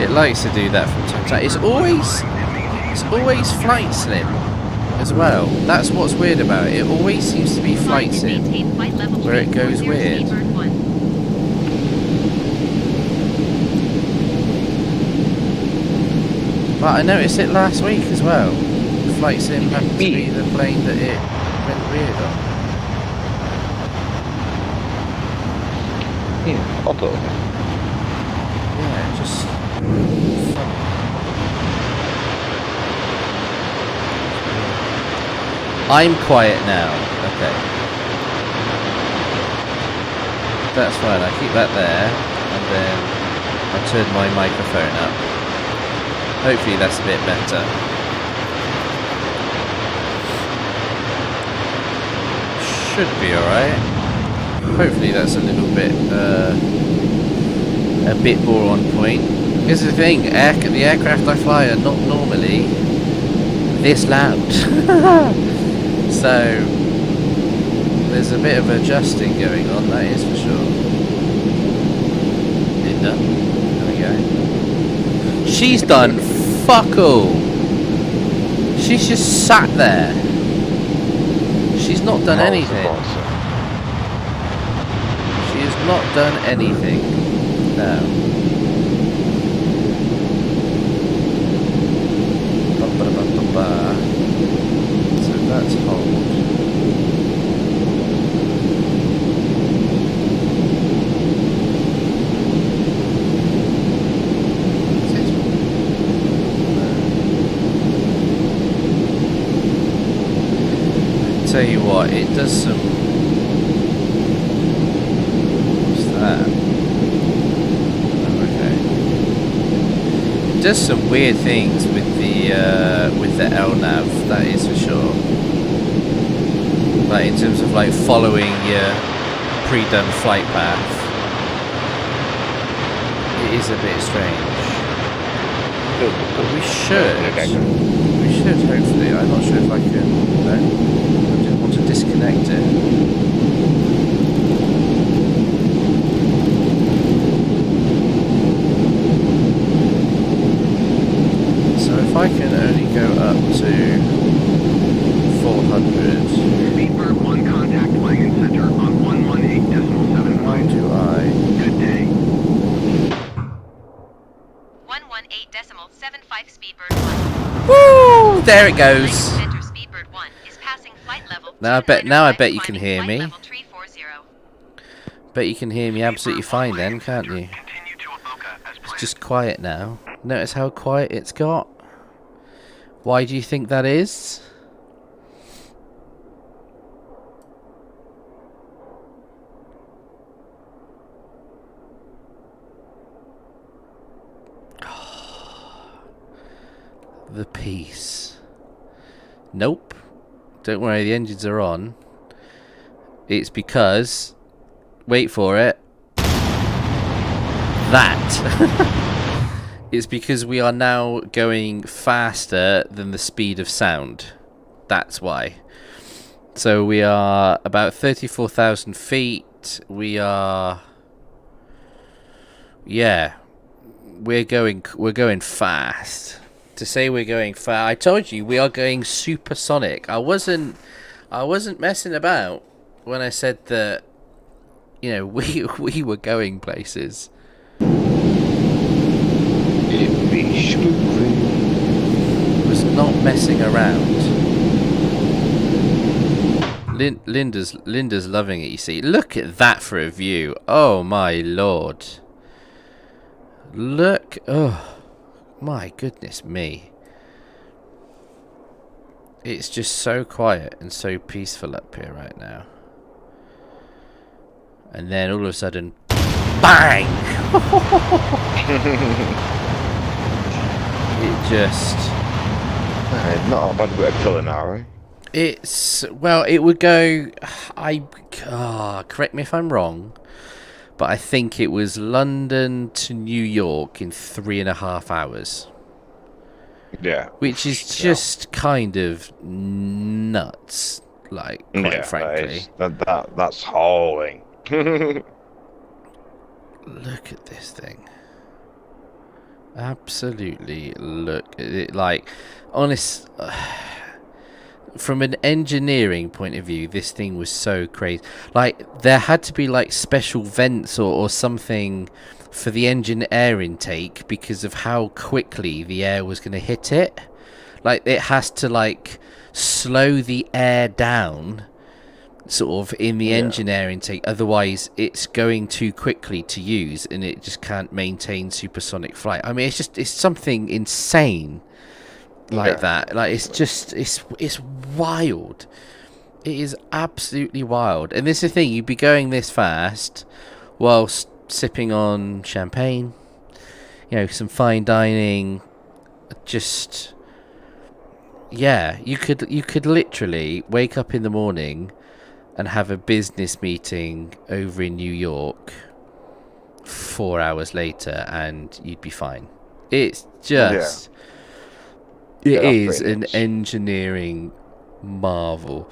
It likes to do that from time to time. It's always flight sim as well. That's what's weird about it. It always seems to be flight sim where it goes weird. But I noticed it last week as well. The flight sim happened to be the plane that it went weird on. Yeah, auto. Yeah, just funny. I'm quiet now. Okay. That's fine. I keep that there, and then I turn my microphone up. Hopefully that's a bit better. Should be alright. Hopefully that's a little bit more on point. Here's the thing, the aircraft I fly are not normally this loud. So there's a bit of adjusting going on, that is for sure. Linda, there we go. She's done fuck all. She's just sat there. She's not done anything. She has not done anything. No. So that's hold. Tell you what, it does some... What's that? Oh, okay. It does some weird things with the LNAV, that is for sure. Like in terms of like following your pre-done flight path. It is a bit strange. But we should hopefully. I'm not sure if I can. No, I just want to disconnect it. So if I can only go up to 400. Speedbird 1 contact flying center on 118.75. How do I? Good day. 118.75 Speedbird 1. Woo! There it goes. Center Speedbird 1 is passing flight level. Now I bet you can hear me. Bet you can hear me absolutely fine then, can't you? It's just quiet now. Notice how quiet it's got. Why do you think that is? The peace. Nope. Don't worry, the engines are on. It's because... Wait for it. That. It's because we are now going faster than the speed of sound. That's why. So we are about 34,000 feet. We are... Yeah. We're going fast. To say we're going fast, I told you we are going supersonic. I wasn't messing about when I said that, you know, we were going places. Was not messing around. Linda's loving it, you see. Look at that for a view. Oh my lord. Look. Oh my goodness me. It's just so quiet and so peaceful up here right now. and then all of a sudden, bang! It just... not a bad bit of culinary. It's... Well, it would go... correct me if I'm wrong, but I think it was London to New York in 3.5 hours. Yeah. Which is just kind of nuts, like, quite frankly. That's hauling. Look at this thing. Absolutely look at it. Like, honest... from an engineering point of view, this thing was so crazy. Like, there had to be, like, special vents or something for the engine air intake because of how quickly the air was going to hit it. Like, it has to, like, slow the air down sort of in the engine air intake, otherwise it's going too quickly to use and it just can't maintain supersonic flight. I mean, it's something insane like that. Like, it's wild. It is absolutely wild. And this is the thing, you'd be going this fast whilst sipping on champagne, some fine dining. Just you could literally wake up in the morning and have a business meeting over in New York 4 hours later and you'd be fine. It's just it is an engineering marvel.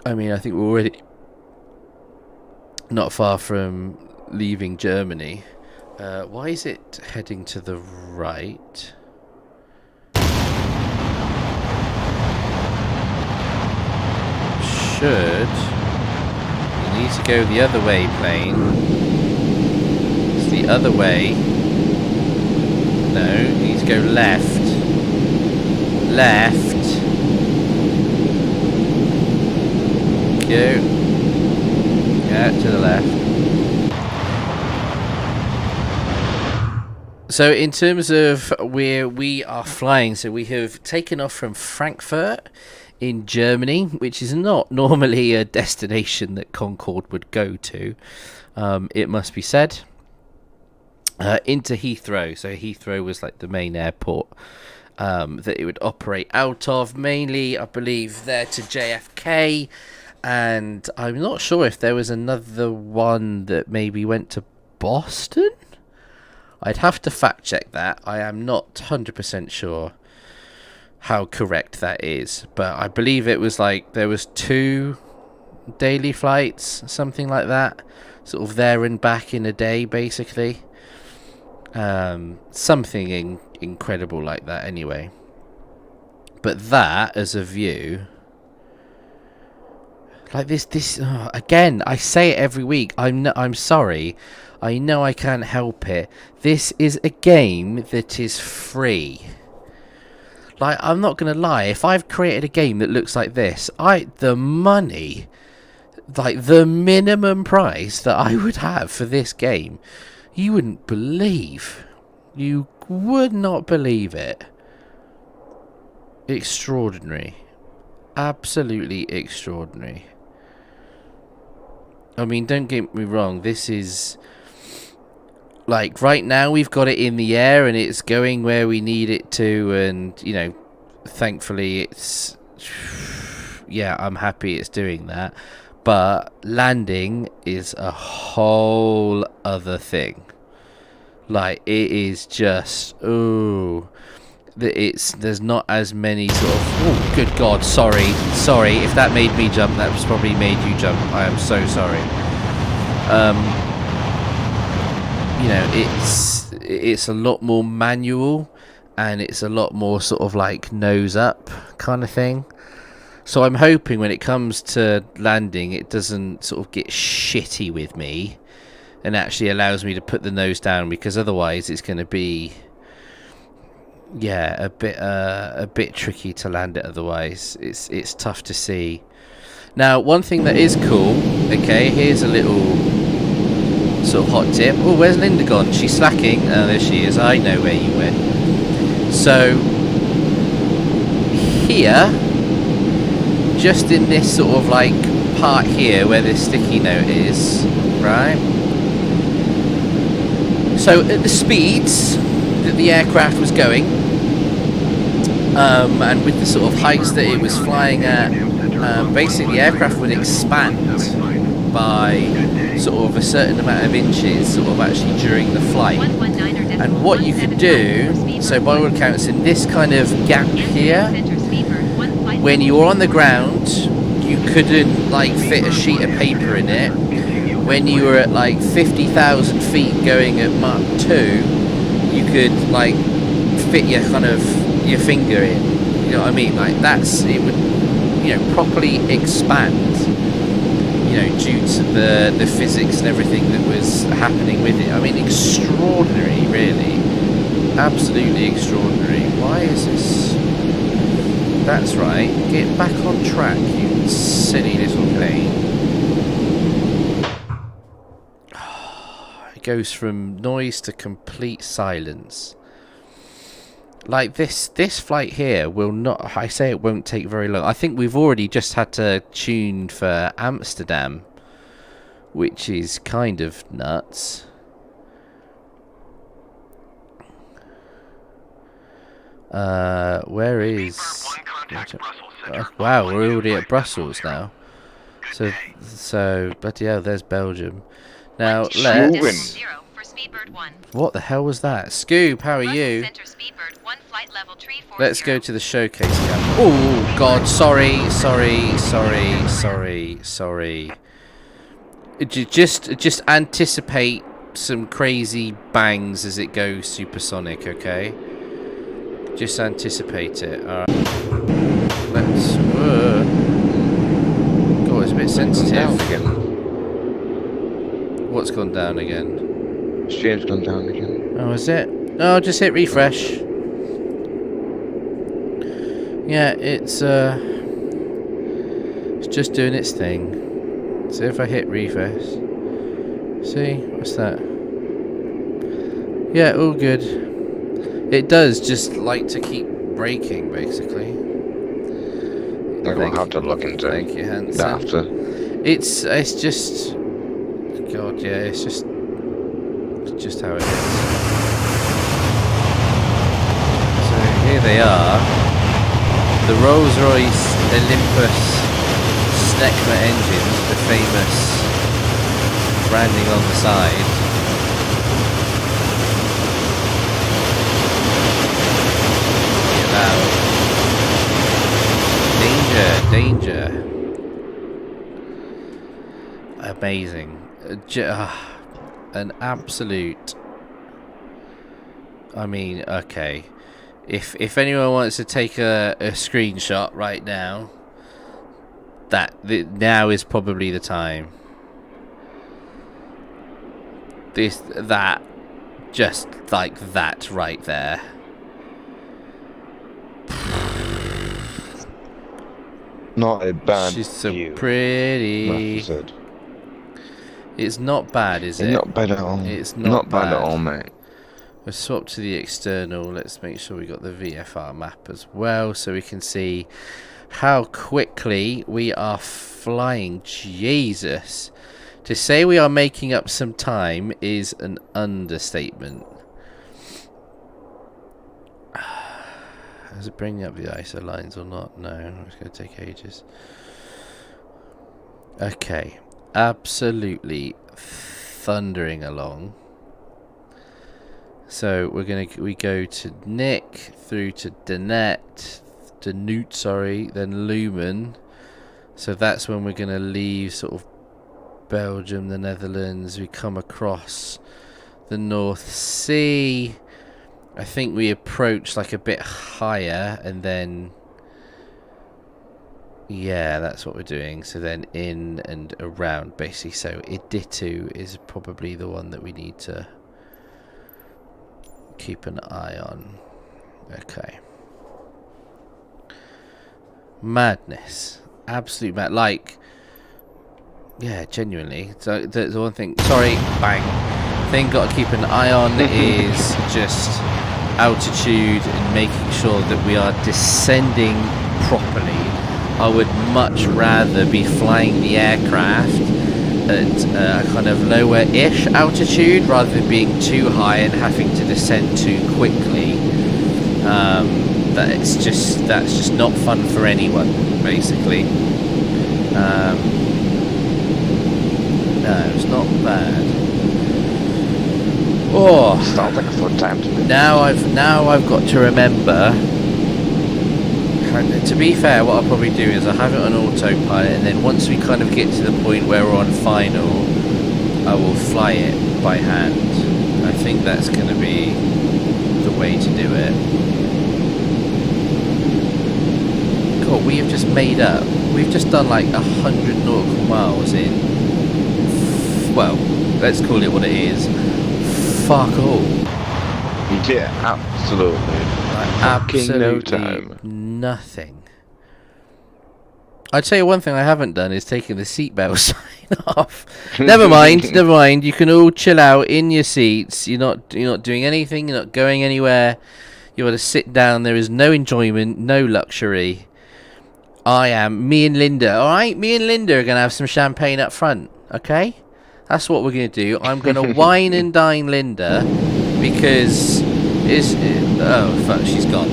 I mean, I think we're already not far from leaving Germany. Why is it heading to the right? You need to go the other way, plane. It's the other way. No, you need to go left. Left. Go. Yeah, to the left. So in terms of where we are flying, so we have taken off from Frankfurt in Germany, which is not normally a destination that Concorde would go to, it must be said, into Heathrow. So Heathrow was like the main airport that it would operate out of, mainly I believe there to JFK, and I'm not sure if there was another one that maybe went to Boston. I'd have to fact check that. I am not 100% sure how correct that is, but I believe it was like there was 2 daily flights, something like that, sort of there and back in a day, basically. Something incredible like that, anyway. But that as a view, like this again, I say it every week. I'm sorry. I know I can't help it. This is a game that is free. Like, I'm not going to lie, if I've created a game that looks like this, the money, like the minimum price that I would have for this game, you wouldn't believe. You would not believe it. Extraordinary. Absolutely extraordinary. I mean, don't get me wrong, this is... Like, right now we've got it in the air and it's going where we need it to, and, thankfully it's... Yeah, I'm happy it's doing that. But landing is a whole other thing. Like, it is just... Ooh. There's not as many sort of... Oh, good God, sorry. Sorry, if that made me jump, that's probably made you jump. I am so sorry. It's a lot more manual, and it's a lot more sort of like nose up kind of thing. So I'm hoping when it comes to landing, it doesn't sort of get shitty with me and actually allows me to put the nose down, because otherwise it's going to be a bit tricky to land it. Otherwise it's tough to see. Now, one thing that is cool, okay, here's a little sort of hot tip. Oh, where's Linda gone? She's slacking. Oh, there she is. I know where you went. So here, just in this sort of like part here where this sticky note is, right? So at the speeds that the aircraft was going, and with the sort of heights that it was flying at, basically the aircraft would expand by sort of a certain amount of inches sort of actually during the flight. And what you could do, so by all accounts in this kind of gap here, when you were on the ground you couldn't like fit a sheet of paper in it. When you were at like 50,000 feet going at Mach 2, you could like fit your kind of your finger in, you know what I mean? Like that's, it would, you know, properly expand, you know, due to the physics and everything that was happening with it. I mean, extraordinary, really, absolutely extraordinary. Why is this? That's right, get back on track, you silly little plane. It goes from noise to complete silence. Like this flight here will not, I say it won't take very long. I think we've already just had to tune for Amsterdam, which is kind of nuts. Where is... Oh, wow, we're already at Brussels now. So, bloody hell, there's Belgium. Now, let's... What the hell was that? Scoob, how are you? Let's go to the showcase camp. Oh, God, sorry. Just anticipate some crazy bangs as it goes supersonic, okay? Just anticipate it. Alright. Let's... God, it's a bit sensitive. What's gone down again? Stream's gone down again. Oh, is it? Oh, just hit refresh. Yeah, it's just doing its thing. So if I hit refresh, see, what's that? Yeah, all good. It does just like to keep breaking, basically. I'm gonna have to look into Thank you, Hanson. that after. It's just, God, yeah, it's just how it is. So here they are, the Rolls-Royce Olympus Snecma engines, the famous branding on the side. Danger. Amazing. An absolute... I mean, okay. If anyone wants to take a screenshot right now, now is probably the time. Just like that right there. Not a bad She's so view. pretty. It's not bad, is it? It's not bad at all. It's not bad at all, mate. We'll swap to the external. Let's make sure we got the VFR map as well, so we can see how quickly we are flying. Jesus. To say we are making up some time is an understatement. Is it bringing up the ISO lines or not? No, it's going to take ages. Okay. Absolutely thundering along. So we go to Nick, through to Danute, sorry, then Lumen. So that's when we're going to leave sort of Belgium, the Netherlands. We come across the North Sea. I think we approach like a bit higher, and then yeah, that's what we're doing. So then in and around, basically. So Iditu is probably the one that we need to keep an eye on. Okay. Madness. Absolute mad. Like, yeah, genuinely. So the one thing, sorry, bang. Thing got to keep an eye on is just altitude and making sure that we are descending properly. I would much rather be flying the aircraft at a kind of lower-ish altitude rather than being too high and having to descend too quickly. That's just not fun for anyone, basically. No, it's not bad. Oh, sounds like a fun time to me. Now I've got to remember. To be fair, what I'll probably do is I'll have it on autopilot, and then once we kind of get to the point where we're on final, I will fly it by hand. I think that's going to be the way to do it. God, we have just made up. We've just done like 100 nautical miles in. Well, let's call it what it is. Fuck all. Yeah, absolutely. Absolutely no time. Nothing. I'd say one thing I haven't done is taking the seatbelt sign off. Never mind. You can all chill out in your seats. You're not doing anything. You're not going anywhere. You want to sit down. There is no enjoyment, no luxury. Me and Linda. All right, me and Linda are gonna have some champagne up front. Okay, that's what we're gonna do. I'm gonna wine and dine Linda because oh fuck, she's gone.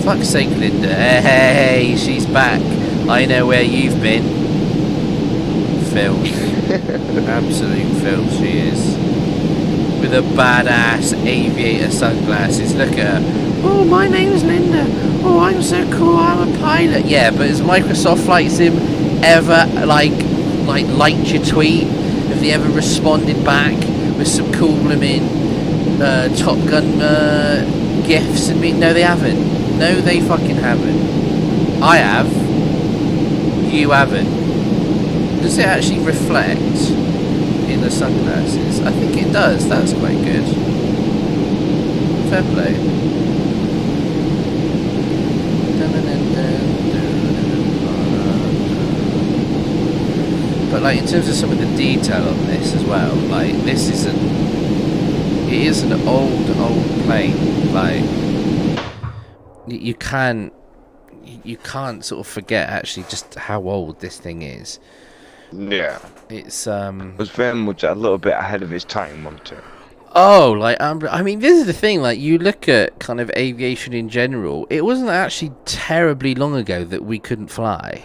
Fuck's sake, Linda. Hey, she's back. I know where you've been. Filth. Absolute filth she is. With a badass aviator sunglasses. Look at her. Oh, my name's Linda. Oh, I'm so cool. I'm a pilot. Yeah, but has Microsoft Flight Sim ever, liked your tweet? Have they ever responded back with some cool blooming Top Gun gifs and me? No, they haven't. No, they fucking haven't. I have. You haven't. Does it actually reflect in the sunglasses? I think it does. That's quite good. Fair play. But like in terms of some of the detail on this as well, like this isn't. It is an old plane. Like you can't sort of forget actually just how old this thing is. Yeah. It was very much a little bit ahead of its time, wasn't it? Oh, like I mean, this is the thing. Like, you look at kind of aviation in general. It wasn't actually terribly long ago that we couldn't fly.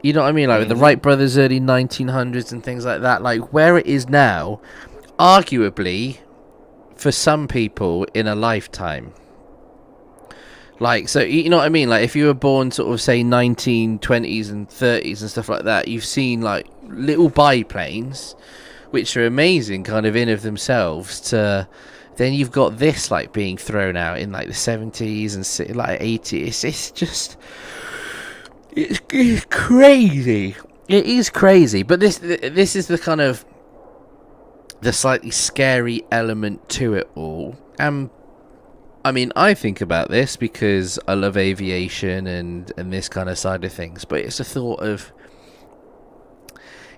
You know what I mean? Like with the Wright brothers, early 1900s and things like that. Like where it is now, arguably, for some people, in a lifetime. Like, so, you know what I mean? Like, if you were born sort of, say, 1920s and 30s and stuff like that, you've seen, like, little biplanes, which are amazing kind of in of themselves, to then you've got this, like, being thrown out in, like, the 70s and, like, 80s. It's just... It's crazy. It is crazy. But this is the kind of... the slightly scary element to it all. I mean, I think about this because I love aviation and this kind of side of things, but it's a thought of,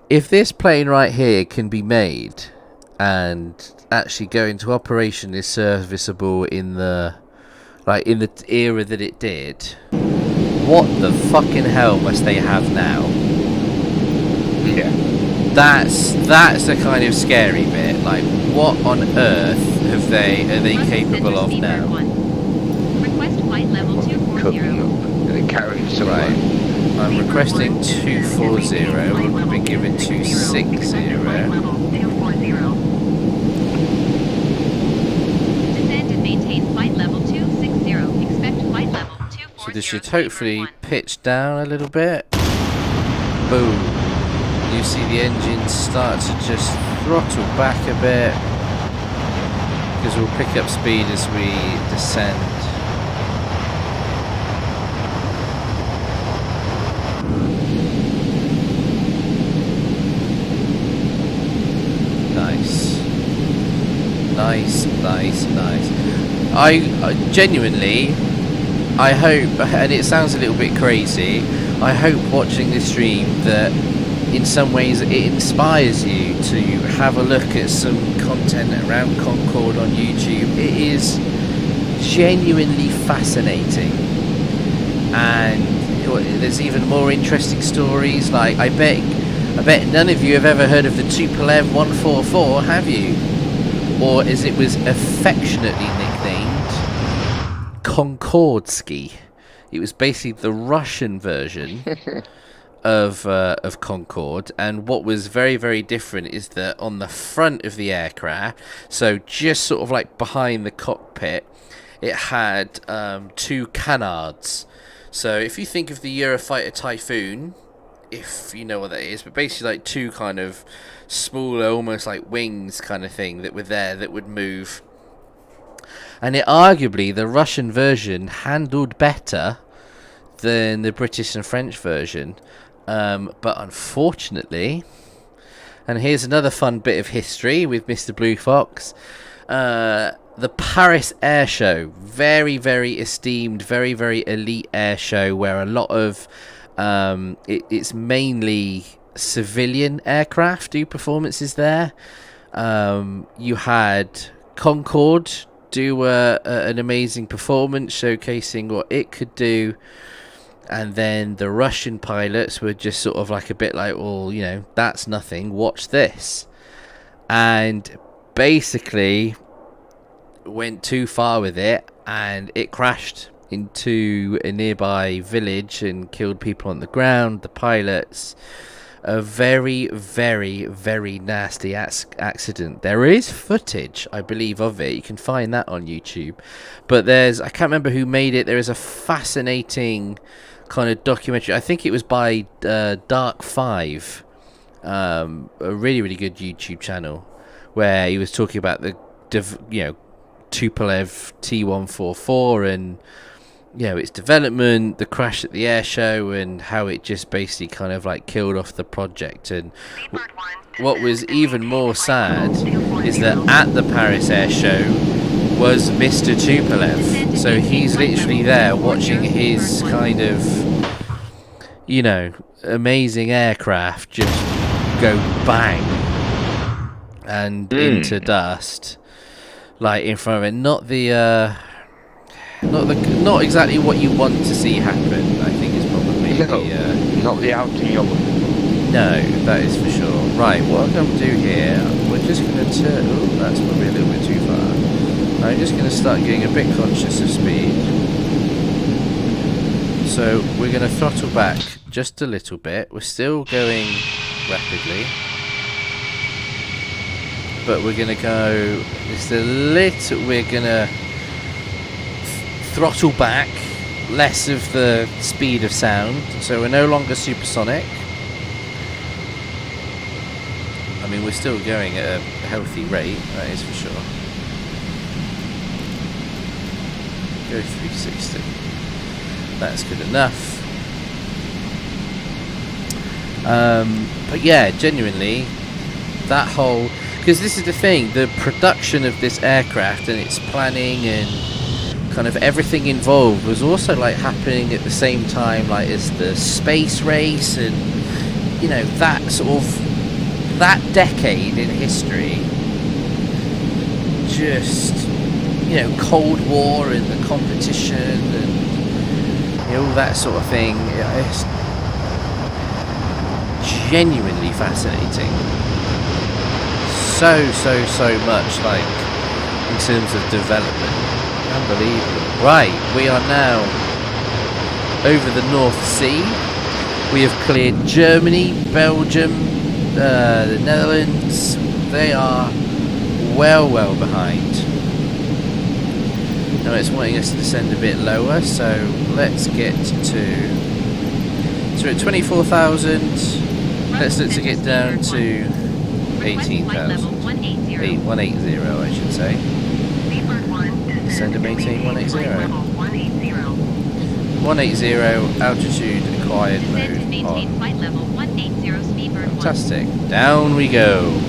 if this plane right here can be made and actually go into operation, is serviceable in the era that it did, what the fucking hell must they have now? Yeah. That's the kind of scary bit. Like, what on earth are they capable of now? Request flight level 240. Right. I'm requesting 240. We've been given 260. Descend and maintain flight level 260. Expect flight level 240. So this should hopefully pitch down a little bit. Boom. You see the engine start to just throttle back a bit, because we'll pick up speed as we descend. Nice. I genuinely, I hope, and it sounds a little bit crazy, I hope watching this stream that in some ways it inspires you to have a look at some content around Concorde on YouTube. It is genuinely fascinating, and there's even more interesting stories. Like I bet none of you have ever heard of the Tupolev 144, have you? Or as it was affectionately nicknamed, Konkordsky. It was basically the Russian version of Concorde, and what was very, very different is that on the front of the aircraft, so just sort of like behind the cockpit, it had 2 canards. So if you think of the Eurofighter Typhoon, if you know what that is, but basically like 2 kind of smaller, almost like wings kind of thing that were there that would move. And it arguably, the Russian version handled better than the British and French version. But unfortunately, and here's another fun bit of history with Mr. Blue Fox, the Paris Air Show, very, very esteemed, very, very elite air show where a lot of it's mainly civilian aircraft do performances there. You had Concorde do an amazing performance showcasing what it could do. And then the Russian pilots were just sort of like a bit like, well, you know, that's nothing, watch this. And basically went too far with it, and it crashed into a nearby village and killed people on the ground, the pilots. A very, very, very nasty accident. There is footage, I believe, of it. You can find that on YouTube. But I can't remember who made it. There is a fascinating kind of documentary. I think it was by Dark 5, a really, really good YouTube channel, where he was talking about the Tupolev T144 and its development, the crash at the air show, and how it just basically kind of like killed off the project. And what was even more sad is that at the Paris Air Show was Mr. Tupolev. So he's literally there watching his kind of, amazing aircraft just go bang and into dust, like in front of it. Not exactly what you want to see happen. I think it's probably not the outing you're looking for. No, that is for sure. Right, what I'm going to do here, we're just going to turn. Oh, that's probably a little bit too far. I'm just going to start getting a bit conscious of speed. So we're going to throttle back just a little bit. We're still going rapidly, but we're going to go just a little. We're going to throttle back, less of the speed of sound, so we're no longer supersonic. I mean, we're still going at a healthy rate, that is for sure. Go 360. That's good enough. But yeah, genuinely, that whole... Because this is the thing, the production of this aircraft and its planning and kind of everything involved was also like happening at the same time, like as the space race and that sort of that decade in history, just Cold War and the competition and all that sort of thing. It's genuinely fascinating, so much, like in terms of development. Unbelievable. Right, we are now over the North Sea. We have cleared Germany, Belgium, the Netherlands. They are well behind. Now it's wanting us to descend a bit lower, so let's get to... So we're at 24,000. Let's look to get down to 18,000. 180, I should say. Send a maintain 180. 180, altitude acquired mode on. Fantastic. Down we go.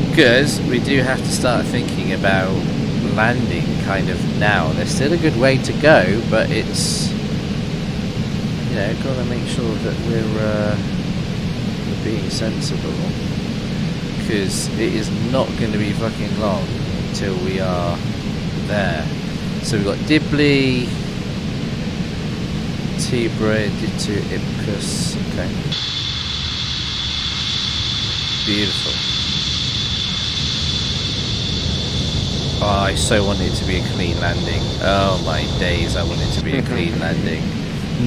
Because we do have to start thinking about landing kind of now. There's still a good way to go, but it's got to make sure that we're being sensible. Because it is not going to be fucking long until we are there. So we've got Dibley, T-Braid to Ipcus. Okay. Beautiful. Oh, I so want it to be a clean landing. Oh my days, I want it to be a clean landing.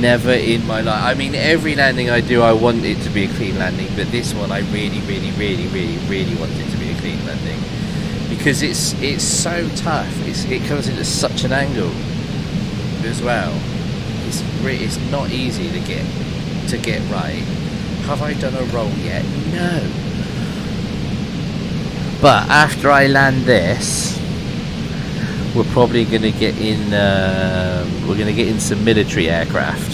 Never in my life. I mean, every landing I do, I want it to be a clean landing, but this one I really want it to be a clean landing. Because it's so tough. It comes in at such an angle as well. It's not easy to get right. Have I done a roll yet? No. But after I land this, we're probably going to get in. We're going to get in some military aircraft.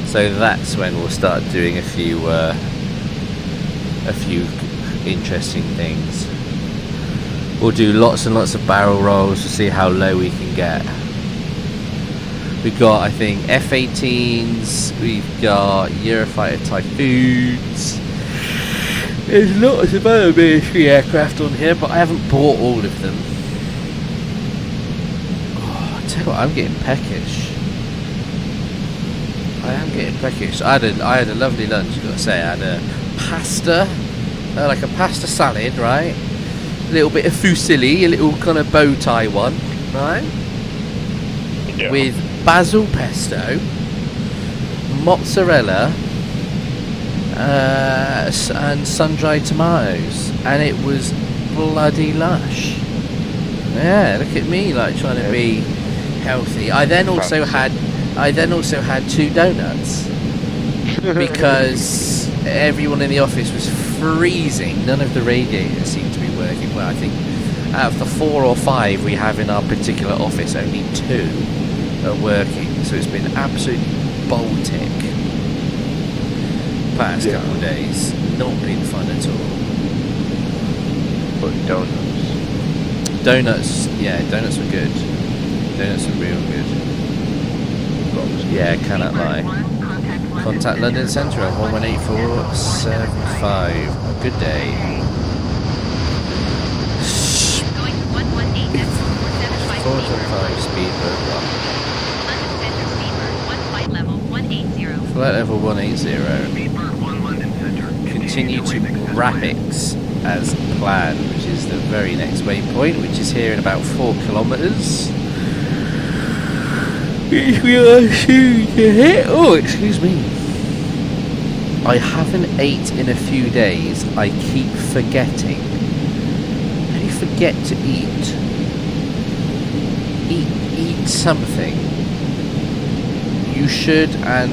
So that's when we'll start doing a few interesting things. We'll do lots and lots of barrel rolls to see how low we can get. We've got, I think, F-18s. We've got Eurofighter Typhoons. There's lots of other military aircraft on here, but I haven't bought all of them. Oh, I tell you what, I'm getting peckish. I am getting peckish. I had a lovely lunch, I've got to say. I had a pasta, like a pasta salad, right? A little bit of fusilli, a little kind of bow tie one, right? Yeah. With basil pesto, mozzarella, and sun-dried tomatoes, and it was bloody lush. Yeah, look at me, like trying to be healthy. I then also had 2 donuts because everyone in the office was freezing. None of the radiators seemed to be working well. I think out of the 4 or 5 we have in our particular office, only 2 are working. So it's been absolutely Baltic past couple of days. Not been fun at all. But donuts, donuts were good. Donuts were real good. Yeah, cannot lie. Contact London Central at 118475. Good day. Going to 118 475 speed roadblock. London Center Speedbird, 1 flight level 180. Flight level 180. Continue to Rapix as planned, which is the very next waypoint, which is here in about 4 kilometers. Which we are soon to hit. Oh, excuse me. I haven't ate in a few days. I keep forgetting. How do you forget to eat? Eat something. You should, and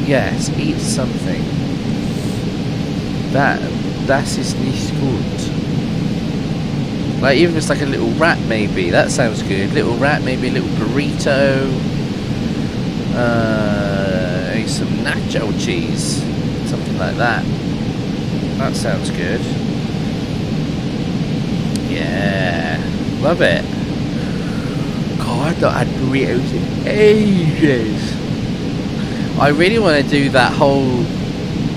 yes, eat something. Das ist nicht gut. Like, even if it's like a little wrap, maybe. That sounds good. Little wrap, maybe a little burrito. Some nacho cheese. Something like that. That sounds good. Yeah. Love it. God, I've not had burritos in ages. I really want to do that whole,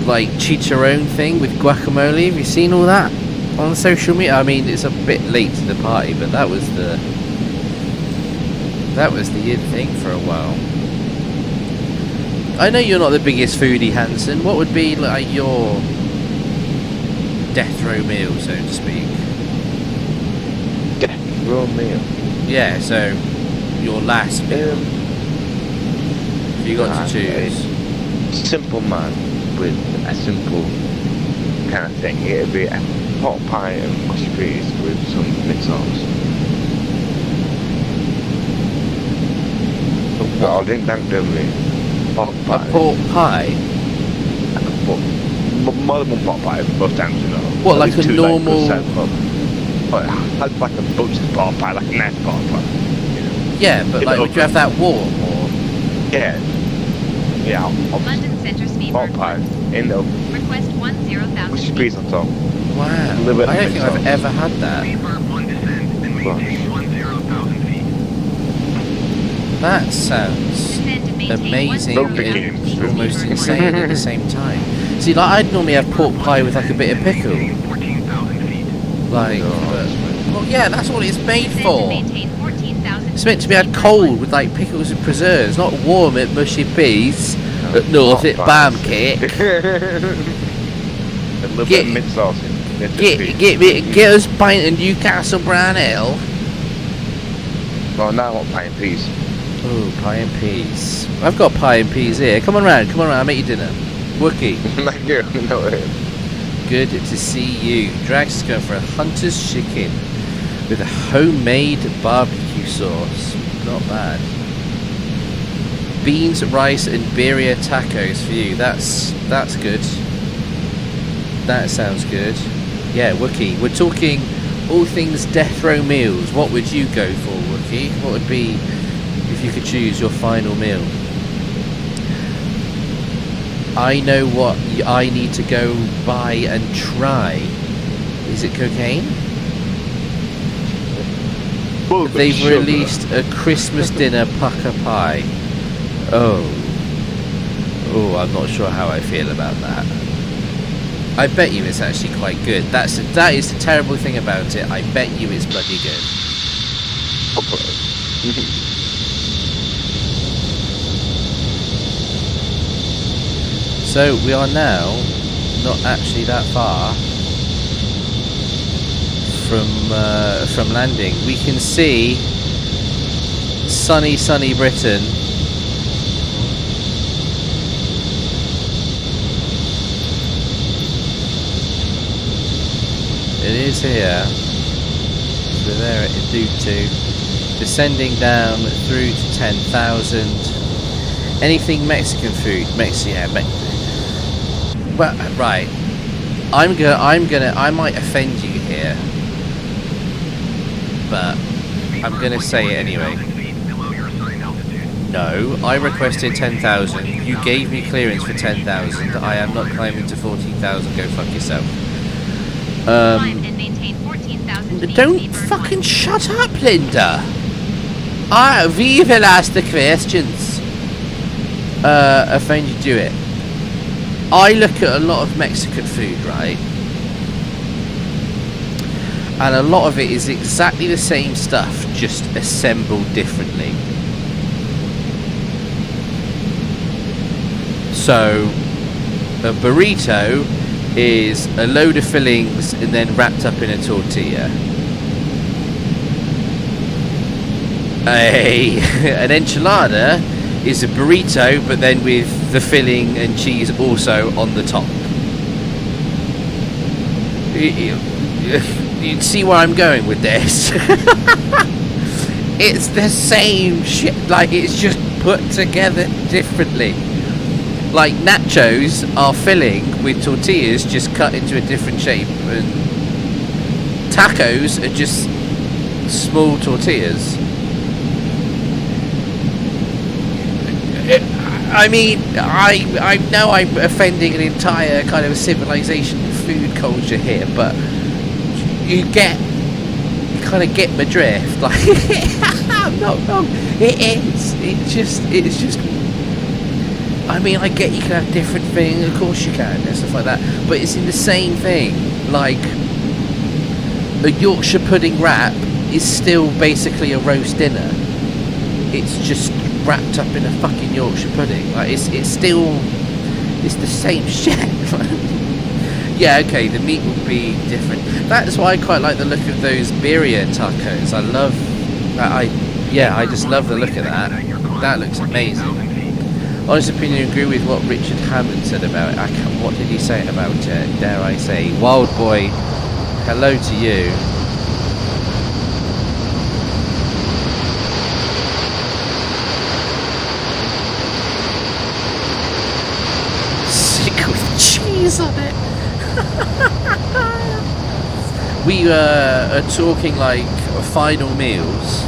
like, chicharron thing with guacamole. Have you seen all that on social media? I mean, it's a bit late to the party, but that was the in thing for a while. I know you're not the biggest foodie, Hanson. What would be like your death row meal, so to speak? Death row meal? Yeah, so your last meal. If you got to choose. Simple man with a simple kind of thing. It'd be a pot pie and mashed peas with some mint sauce. But I didn't think there would be pork pie. A pork pie? More than one pot pie, most times, you know. What, like a normal... Like a butcher's pot pie, like a nice pot pie. You know? Yeah, but like, would you have that warm, or...? Yeah. Yeah, London Center Speedbird. pot pie in the Request 10,000 with peas on top. Wow. I don't think I've ever had that. That sounds amazing and almost insane at the same time. See, like, I'd normally have pork pie with like a bit of pickle. Like, well, yeah, that's what it's made for. Maintain 14,000 It's meant to be had cold with like pickles and preserves, not warm at mushy peas at North at Bam Cake. A little bit of mint sauce in. Get us a pint of Newcastle brown ale. Well, now I want pie and peas. Oh, pie and peas. I've got pie and peas here. Come on round, I'll make you dinner. Wookie. Thank you. No, Good to see you. Drax is going for a hunter's chicken with a homemade barbecue sauce. Not bad. Beans, rice, and birria tacos for you. That's good. That sounds good. Yeah, Wookie. We're talking all things death row meals. What would you go for, Wookie? What would be, if you could choose your final meal? I know what I need to go buy and try. Is it cocaine? They've released a Christmas dinner pucker pie. Oh, I'm not sure how I feel about that. I bet you it's actually quite good. That is the terrible thing about it. I bet you it's bloody good. So we are now not actually that far from landing. We can see sunny Britain. It is here. So there it is due to. Descending down through to 10,000. Anything Mexican food? Well, right. I might offend you here, but I'm gonna say it anyway. No, I requested 10,000. You gave me clearance for 10,000. I am not climbing to 14,000. Go fuck yourself. Don't fucking shut up, Linda. We will ask the questions. Offend you, do it. I look at a lot of Mexican food, right? And a lot of it is exactly the same stuff, just assembled differently. So, a burrito is a load of fillings and then wrapped up in a tortilla. An enchilada is a burrito, but then with the filling and cheese also on the top. You see where I'm going with this? It's the same shit, like it's just put together differently. Like nachos are filling with tortillas just cut into a different shape, and tacos are just small tortillas. I mean, I know I'm offending an entire kind of civilization and food culture here, but you kind of get my drift. Like, I'm not wrong. It's just. I mean, I get you can have different things, of course you can, and stuff like that, but it's in the same thing. Like, a Yorkshire pudding wrap is still basically a roast dinner. It's just wrapped up in a fucking Yorkshire pudding. Like, it's the same shit. Yeah, okay, the meat would be different. That's why I quite like the look of those birria tacos. I love that. I just love the look of that. That looks amazing. Honest opinion, agree with what Richard Hammond said about it. What did he say about it? Dare I say, Wild Boy, hello to you. Sick with cheese on it. We are talking like final meals,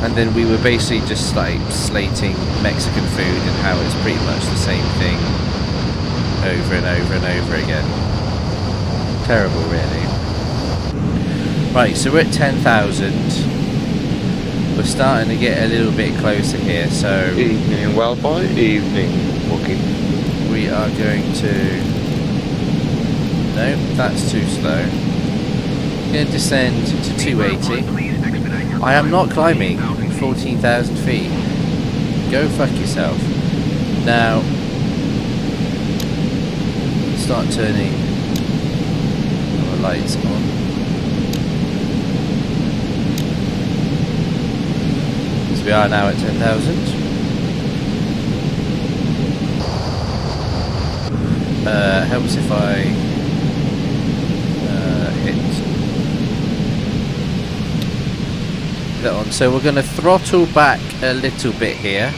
and then we were basically just like slating Mexican food and how it's pretty much the same thing over and over and over again. Terrible, really. Right, so we're at 10,000. We're starting to get a little bit closer here, so... Evening, well boy. Evening, Wookie. We are going to... No, that's too slow. Going to descend to 280. I am not climbing 14,000 feet. Go fuck yourself. Now, start turning our lights on. So we are now at 10,000. Helps if I hit that on. So we're going to throttle back a little bit here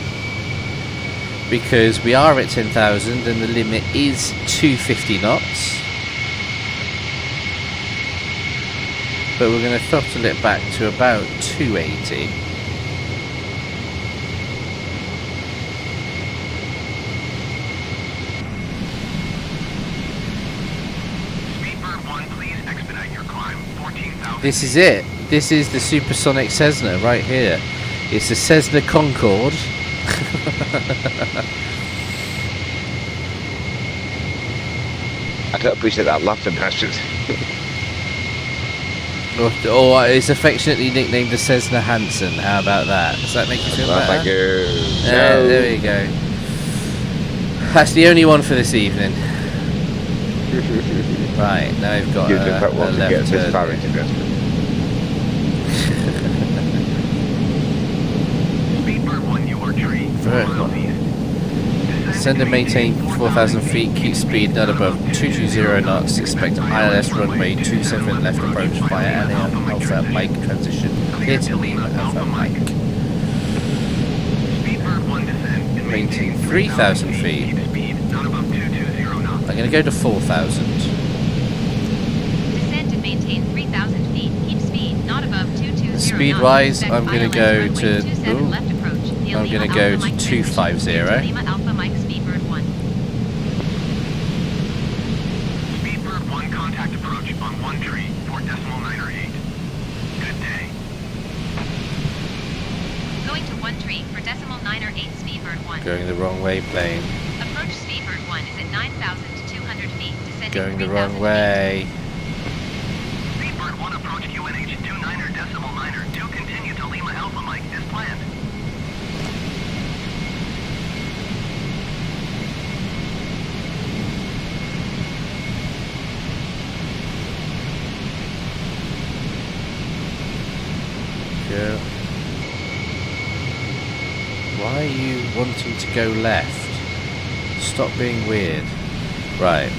because we are at 10,000 and the limit is 250 knots. But we're going to throttle it back to about 280. This is it. This is the Supersonic Cessna right here. It's the Cessna Concorde. I don't appreciate that laughter, bastard. Or it's affectionately nicknamed the Cessna Hanson. How about that? Does that make you feel better? Thank you. There we go. That's the only one for this evening. Right, now we've got you just want to get this far turn. into this. Speedbird 1, you are tree. Send and maintain 4,000 feet, keep speed not above 220 knots, expect ILS runway 27 left approach via LA Alpha Mike transition, clear to Lima Alpha Mike. Speedbird 1 descend. Maintain 3,000 feet. Keep speed not above 220 knots. I'm going to go to 4,000. Descend and maintain 3,000 feet. Keep speed not above 220 Speed knots. wise, Expect I'm going to ILS go runway to. 27 left approach. Near I'm Lima going to go Alpha to Mike 250. Lima Alpha Mike Speedbird 1. Speedbird 1 contact approach on 1 tree for 0.908. Good day. Going to 1 tree for 0.908 Speedbird 1. Going the wrong way, plane. Approach Speedbird 1 is at 9,200 feet. Descending Going the 3,000 wrong way. Speedbird 1 approach QNH 29er.9er to continue to Lima Alpha Mike as planned. Go. Why are you wanting to go left? Stop being weird. Right.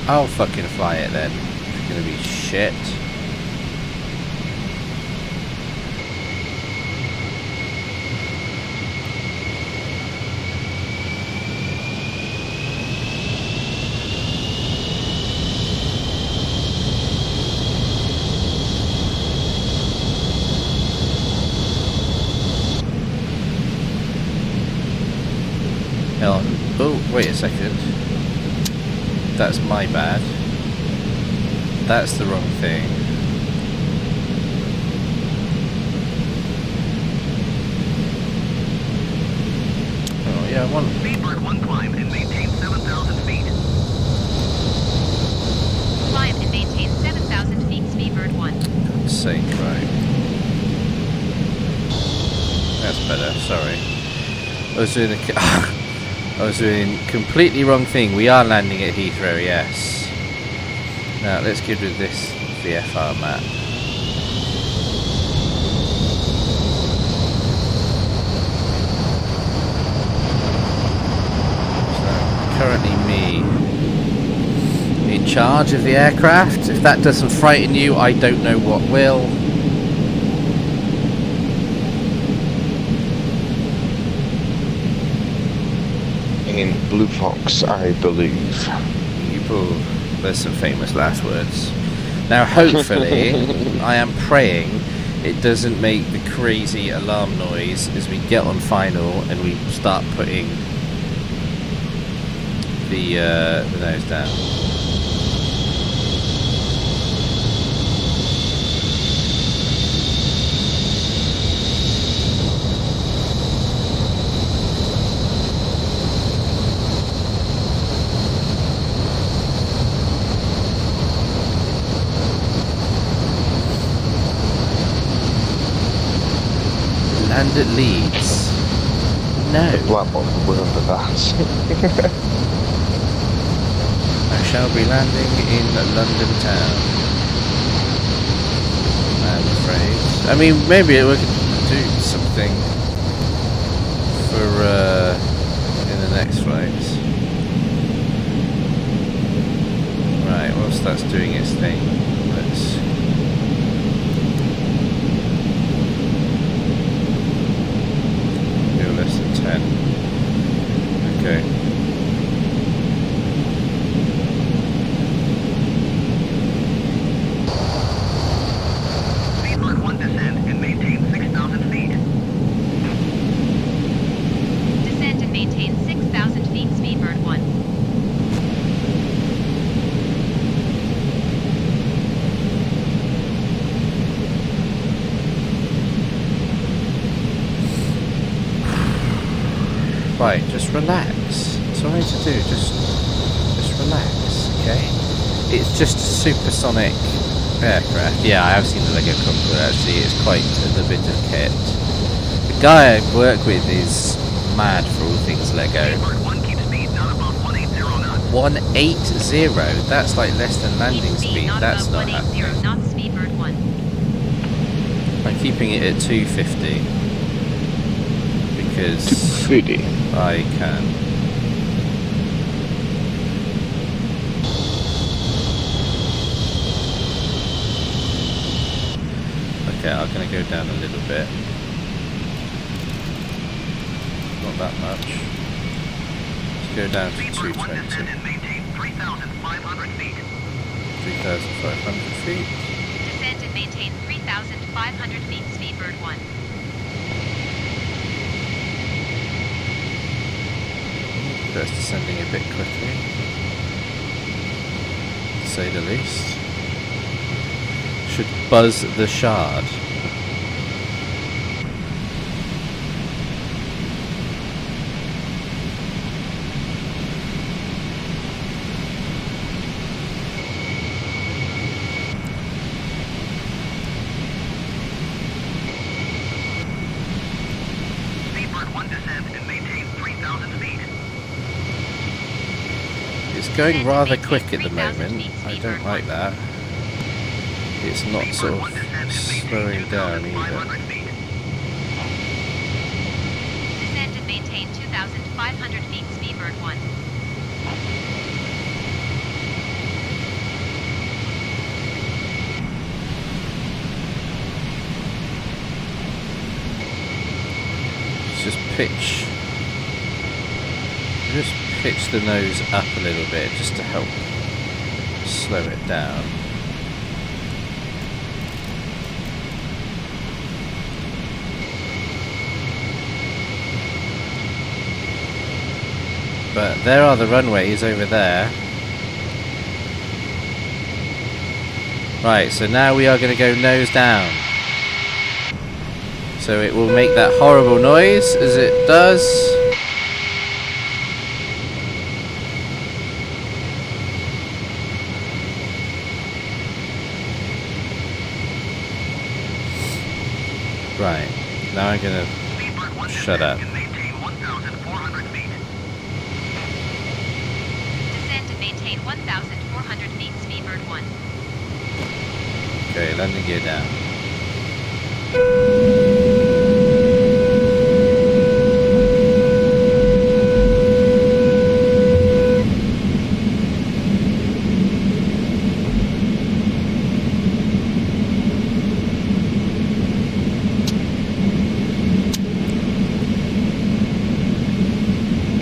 I'll fucking fly it then. It's gonna be shit. Hell on. Oh, wait a second. That's my bad. That's the wrong thing. Oh yeah, I want. Speedbird 1 climb and maintain 7,000 feet. Climb and maintain 7,000 feet. Speedbird 1. God's sake, right. That's better, sorry. I was doing I was doing completely wrong thing. We are landing at Heathrow, yes. Now let's get rid of this VFR map. So currently me in charge of the aircraft. If that doesn't frighten you, I don't know what will. In Blue Fox, I believe. There's some famous last words. Now, hopefully, I am praying it doesn't make the crazy alarm noise as we get on final and we start putting the nose down. at Leeds? No. The black box was under that. I shall be landing in London town, I'm afraid. I mean, maybe we could do something for in the next flight. Right, whilst that's doing its thing, let's do less than 10. Okay. Speedbird 1 descend and maintain 6,000 feet. Descend and maintain 6,000 feet, Speedbird 1. Right, just relax. That's all I need to do. Just relax, okay? It's just a supersonic aircraft. Yeah, I have seen the Lego cockpit actually. It's quite a bit of kit. The guy I work with is mad for all things Lego. Speedbird 1 keep speed not above 180 knots. 180? That's like less than landing Keep speed. not That's above not 180 happening. knots, Speedbird 1. I'm keeping it at 250 because 250. I can. Okay, I'm going to go down a little bit. Not that much. Let's go down to Speedbird 1 descend 220. and maintain 3,500 feet. 3,500 feet. Descend and maintain 3,500 feet, Speedbird 1. That's descending a bit quickly, to say the least. Should buzz the shard. Speedbird 1 descend and maintain 3,000 feet. It's going rather quick at the moment. I don't like that. It's not sort of slowing down either. Descend and maintain 2,500 feet, Speedbird 1. Just pitch the nose up a little bit just to help slow it down. But there are the runways over there. Right, so now we are going to go nose down. So it will make that horrible noise as it does. Right, now I'm going to shut up. Descend and maintain 1,400 feet, Speedbird 1. Okay, landing gear down.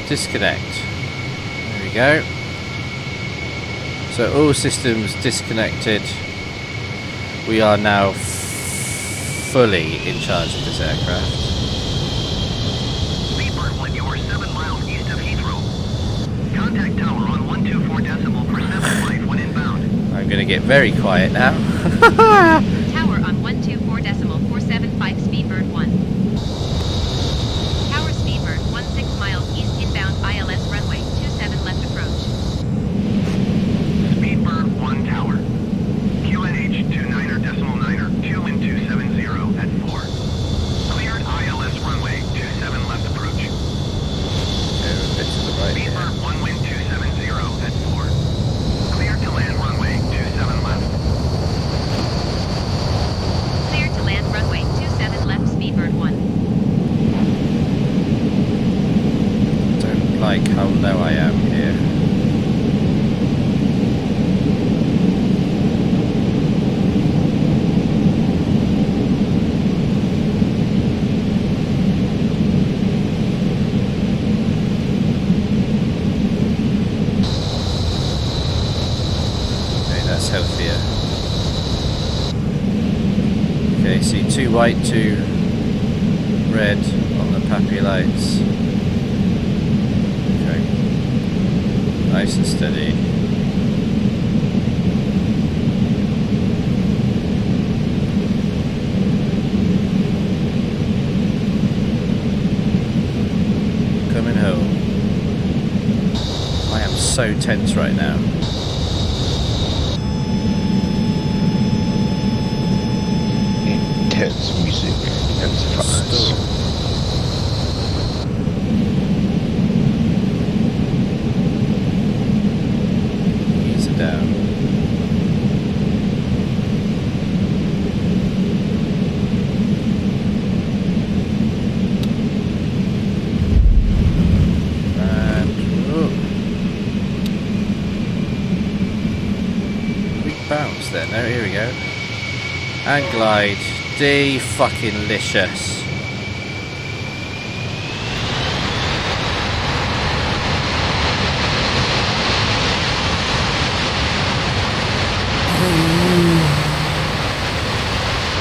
Disconnect. There we go. So all systems disconnected. We are now fully in charge of this aircraft. Speedbird 1, you are 7 miles east of Heathrow. Contact tower on 124 decimal per 75 when inbound. I'm going to get very quiet now. Tower on 124 decimal 475, Speedbird 1. Tower Speedbird 16 miles east inbound ILS runway 27 left approach. Speedbird 1 tower. QNH 29er decimal 9er 2 and 270 at 4. Cleared ILS runway. like how low I am here. Healthier. Okay, see 2 white, 2 red on the pappy lights. Okay. Nice and steady. Coming home. I am so tense right now. Intense music intensifies. Ease it down. And quick bounce there. No, here we go. And glide. D-fucking-licious.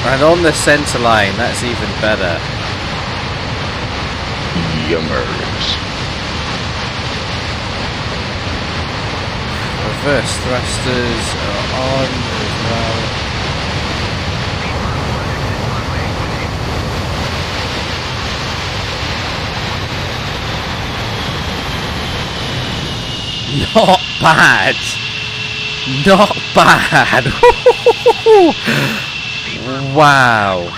And on the centre line, that's even better. Yummers. Reverse thrusters are on as well. Not bad. Not bad. Wow.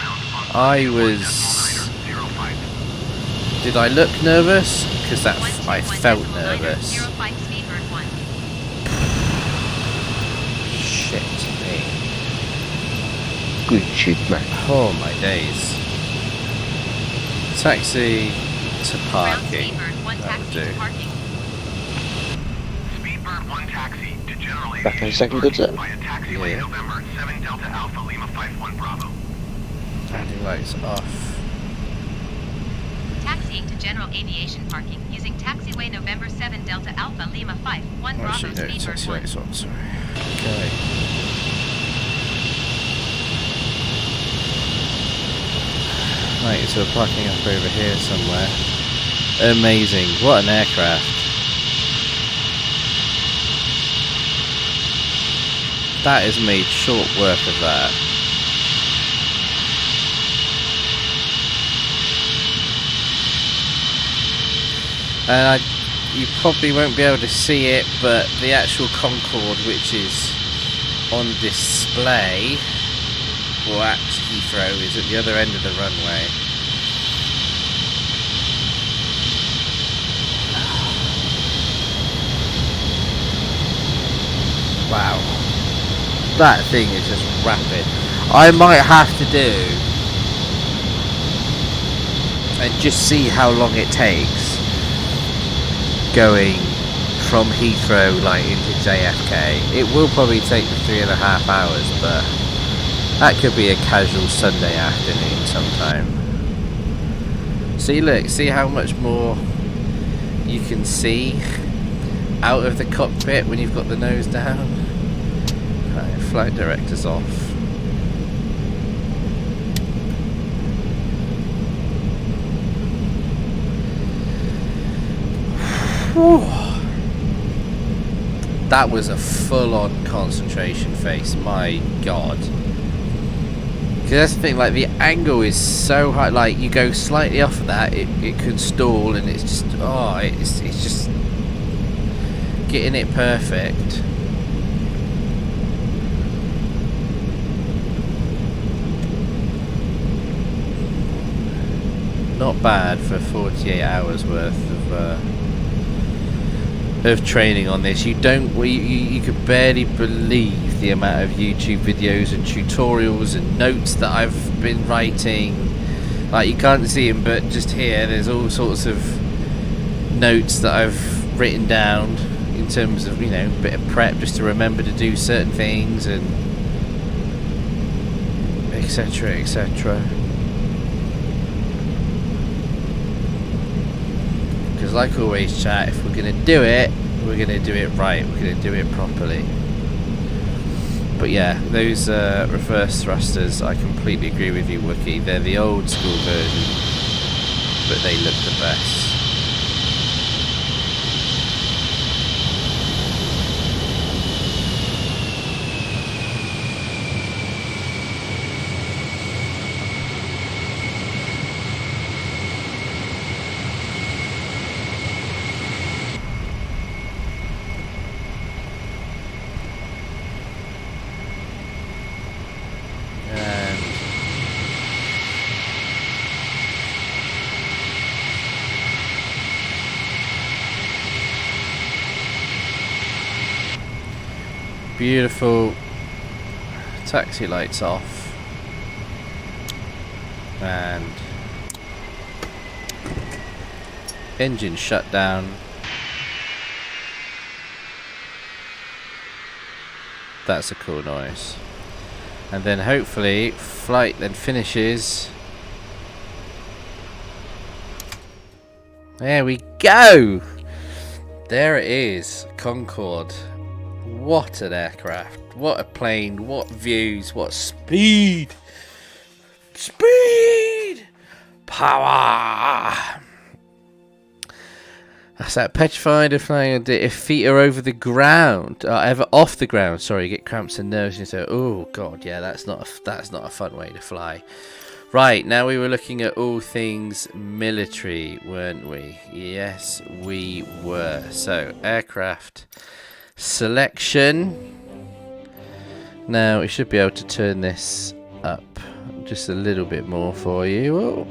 I was... Did I look nervous? Because that I felt nervous. Shit me. Good shit, man. Oh my days. Taxi to parking. That would do. Speedbird 1 taxi to General Back in a second, good sir. via taxiway Yeah. November 7 Delta Alpha Lima 51 Bravo. Landing lights off. Taxiing to General Aviation Parking using taxiway November 7 Delta Alpha Lima 51 Bravo Actually, no, Speedbird taxi 1. lights on, sorry. Okay. Right, so we're parking up over here somewhere. Amazing. What an aircraft. That is made short work of that. And you probably won't be able to see it, but the actual Concorde, which is on display, or at Heathrow, is at the other end of the runway. Wow. That thing is just rapid. I might have to do and just see how long it takes going from Heathrow like into JFK. It will probably take 3.5 hours, but that could be a casual Sunday afternoon sometime. See, look, see how much more you can see out of the cockpit when you've got the nose down. Right, flight director's off. Whew. That was a full-on concentration face, my god. Because that's the thing, like the angle is so high, like you go slightly off of that, it can stall, and it's just, oh, it's just getting it perfect. Not bad for 48 hours worth of training on this. You could barely believe the amount of YouTube videos and tutorials and notes that I've been writing. Like, you can't see them, but just here there's all sorts of notes that I've written down in terms of, you know, a bit of prep just to remember to do certain things and etc, etc. Because like always, chat, if we're going to do it, we're going to do it right, we're going to do it properly. But yeah, those reverse thrusters, I completely agree with you, Wookie. They're the old school version, but they look the best. Beautiful taxi lights off, and engine shut down. That's a cool noise. And then hopefully flight then finishes. There we go. There it is, Concorde. What an aircraft, what a plane, what views, what speed, power. That's that petrified of flying. If feet are over the ground, ever off the ground, sorry, you get cramps and nerves and you say, oh god, yeah, that's not a fun way to fly. Right, now we were looking at all things military, weren't we? Yes, we were. So, aircraft selection. Now we should be able to turn this up just a little bit more for you. Oh.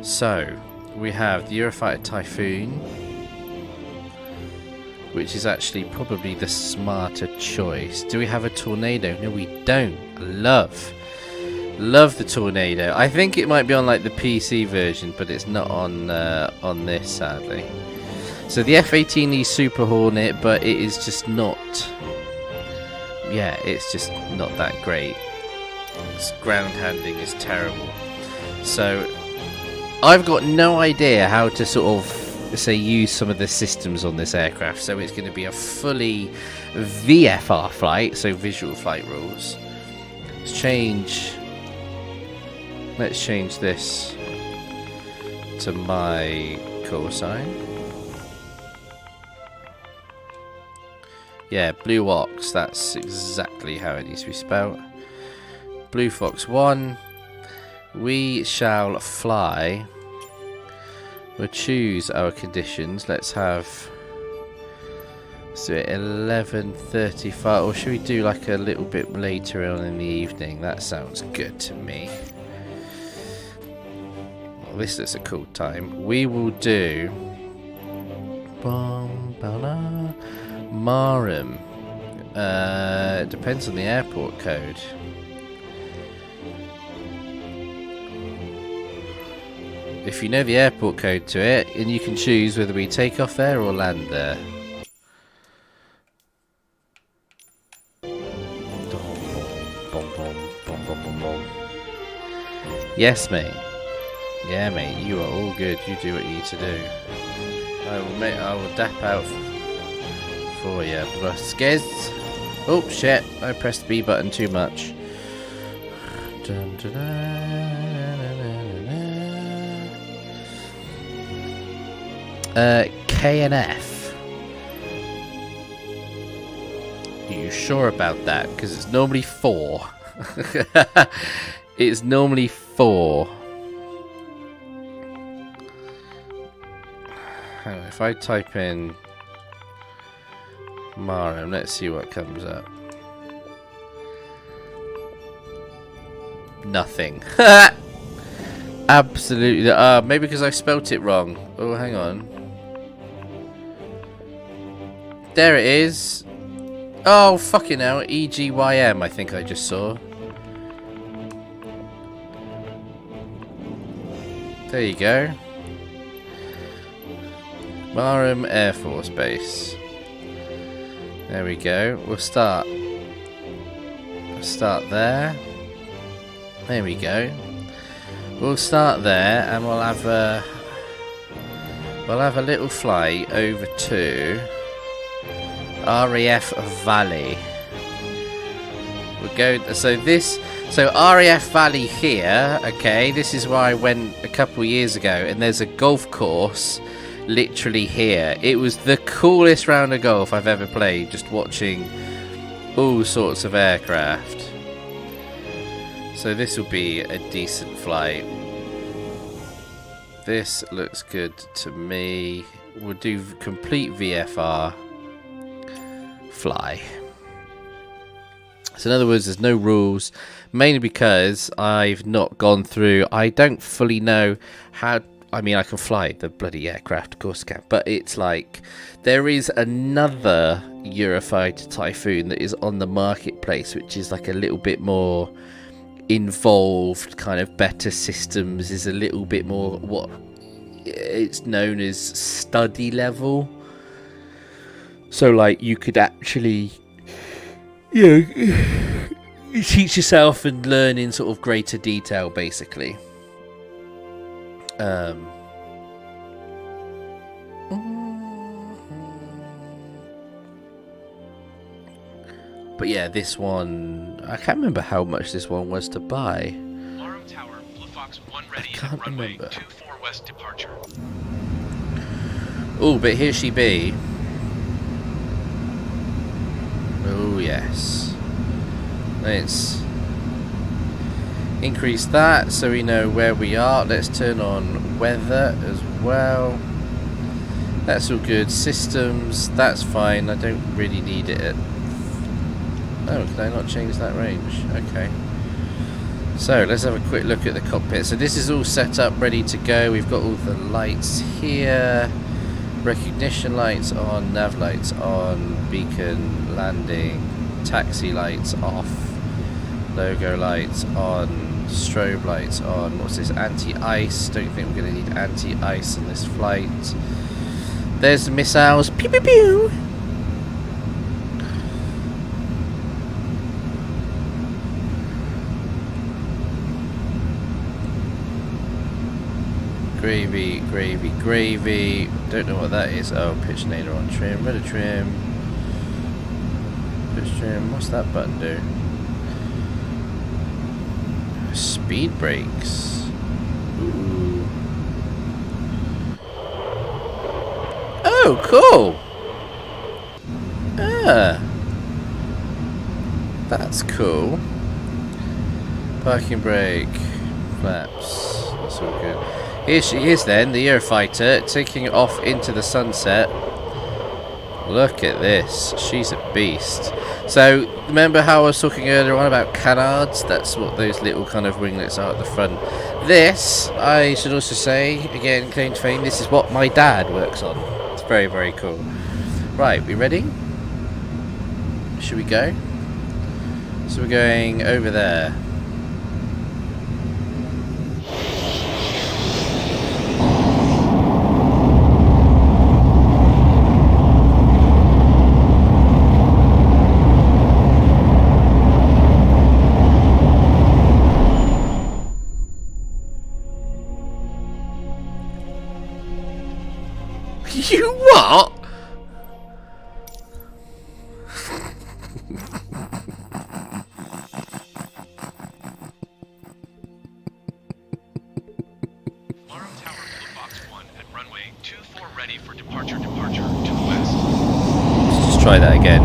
So we have the Eurofighter Typhoon, which is actually probably the smarter choice. Do we have a Tornado? No, we don't. Love the Tornado. I think it might be on like the PC version, but it's not on this, sadly. So the F-18E Super Hornet, but it is just not, yeah, it's just not that great. Its ground handling is terrible. So I've got no idea how to sort of, say, use some of the systems on this aircraft. So it's going to be a fully VFR flight, so visual flight rules. Let's change this to my call sign. Yeah, Blue Ox, that's exactly how it needs to be spelled. Blue Fox 1, we shall fly. We'll choose our conditions. Let's do it 11:35, or should we do like a little bit later on in the evening? That sounds good to me. Well, this is a cool time. We will do Marham. It depends on the airport code. If you know the airport code to it, and you can choose whether we take off there or land there. Yes, mate. Yeah, mate. You are all good. You do what you need to do. I will dap out for you. Skiz. Oh shit! I pressed the B button too much. Dun, dun, dun. K and F. Are you sure about that? Because it's normally 4. It's normally 4. Hang on, if I type in Marham, let's see what comes up. Nothing. Absolutely. Maybe because I spelt it wrong. Oh, hang on. There it is. Oh, fucking hell. EGYM, I think I just saw. There you go. Marham Air Force Base. There we go. We'll start there. There we go. We'll start there, and we'll have a little flight over to RAF Valley. We'll go. So RAF Valley here. Okay, this is where I went a couple years ago, and there's a golf course literally here. It was the coolest round of golf I've ever played, just watching all sorts of aircraft. So this will be a decent flight. This looks good to me. We'll do complete VFR. Fly. So in other words, there's no rules, mainly because I've not gone through. I don't fully know how. I mean, I can fly the bloody aircraft, of course I can, but it's like there is another Eurofighter Typhoon that is on the marketplace, which is like a little bit more involved, kind of better systems, is a little bit more what it's known as study level. So like you could actually, you know, teach yourself and learn in sort of greater detail, basically. But yeah, this one, I can't remember how much this one was to buy. Alarm Tower, Blue Fox 1 ready I can't at runway remember. 24 west departure. Oh, but here she be. Oh yes. Let's increase that so we know where we are. Let's turn on weather as well. That's all good. Systems, that's fine. I don't really need it at... Oh, can I not change that range? Okay. So let's have a quick look at the cockpit. So this is all set up, ready to go. We've got all the lights here. Recognition lights on, nav lights on, beacon, landing, taxi lights off, logo lights on, strobe lights on. What's this? Anti-ice. Don't think we're going to need anti-ice on this flight. There's the missiles. Pew pew pew. Gravy, gravy, gravy. Don't know what that is. Oh, pitch nadir on trim, rudder trim, pitch trim. What's that button do? Speed brakes. Ooh. Oh, cool. Ah, that's cool. Parking brake, flaps. That's all good. Here she is then, the Eurofighter, taking it off into the sunset. Look at this. She's a beast. So, remember how I was talking earlier on about canards? That's what those little kind of winglets are at the front. This, I should also say, again, claim to fame, this is what my dad works on. It's very, very cool. Right, we ready? Should we go? So we're going over there. You what? Alarm Tower, Blue Fox 1 at runway 24 ready for departure to the west. Let's just try that again.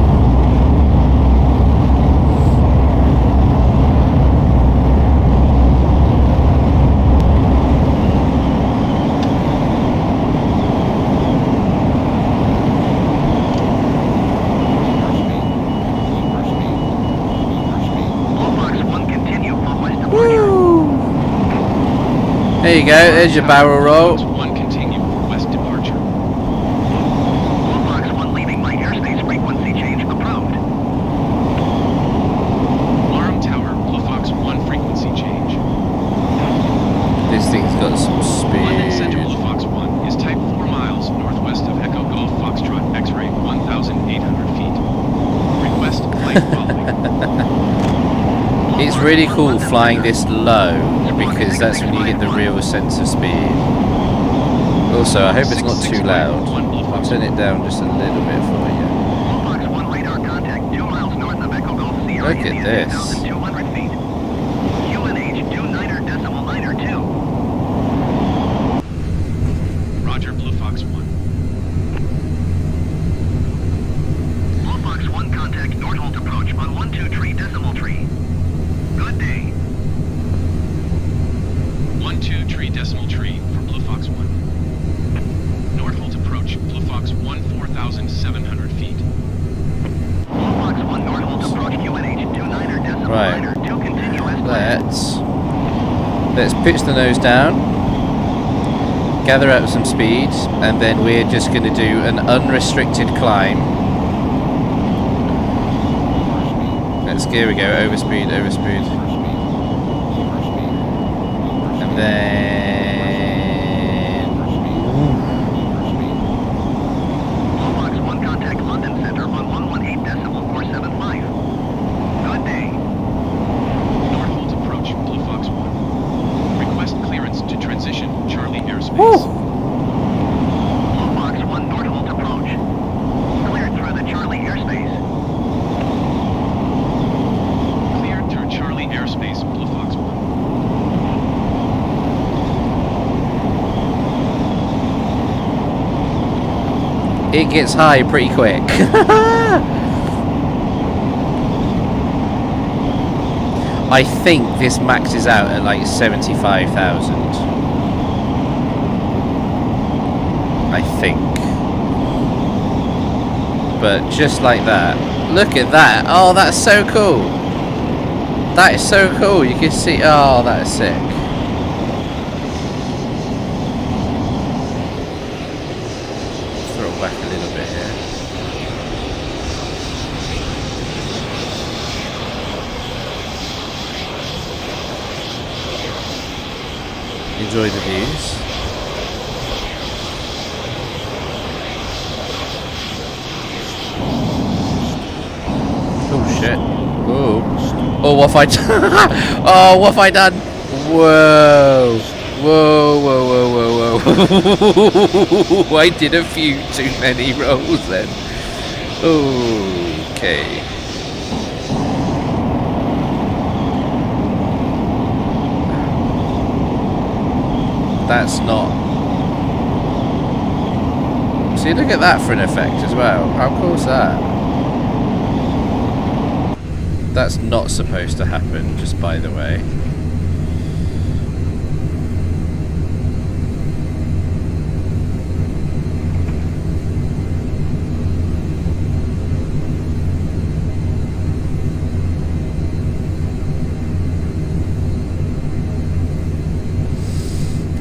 There you go, there's your barrel roll. 1 continue for west departure. Blue Fox 1 leaving my airspace frequency change approved. Alarm Tower, Blue Fox 1 frequency change. This thing's got some London Center, speed. Blue Fox 1 is type 4 miles northwest of It's really cool flying this low because that's when you get the real sense of speed. Also, I hope it's not too loud. I'll turn it down just a little bit for you. Look at this. Roger, Blue Fox 1. Blue Fox 1 contact Nordholt approach on 123 decimal tree. Good day. 123 decimal tree for Blue Fox 1. Nordholt approach, Blue Fox 1, 4,700 feet. Blue Fox 1 Nordholt approach QNH 29er decimal Right. niner 2 continuous. Let's pitch the nose down, gather up some speed, and then we're just going to do an unrestricted climb. Here we go, overspeed, and then Blue Fox 1 contact London Center on 118 decimal 475. Good day. Nordholt approach, Blue Fox 1. Request clearance to transition Charlie airspace. Blue Fox 1 Nordholt approach. Cleared through the Charlie airspace. Cleared through Charlie airspace, Blue Fox 1. it gets high pretty quick. I think this maxes out at like 75,000. I think. But just like that. Look at that. Oh, that's so cool. That is so cool. You can see. Oh, that is sick. Throw it back a little bit here. Enjoy the views. Oh shit. Whoa. Oh, what have I done? Oh, what have I done? Whoa. Whoa, whoa, whoa, whoa, whoa. I did a few too many rolls then. Okay. That's not... See, look at that for an effect as well. How cool is that? That's not supposed to happen, just by the way.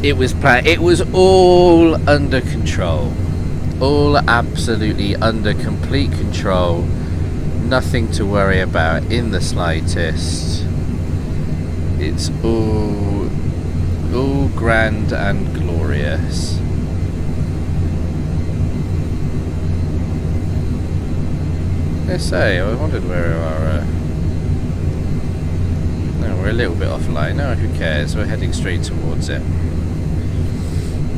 It was planned. It was all under control. All absolutely under complete control. Nothing to worry about in the slightest. It's all grand and glorious. I say, I wondered where our... No, we're a little bit offline. No, who cares? We're heading straight towards it.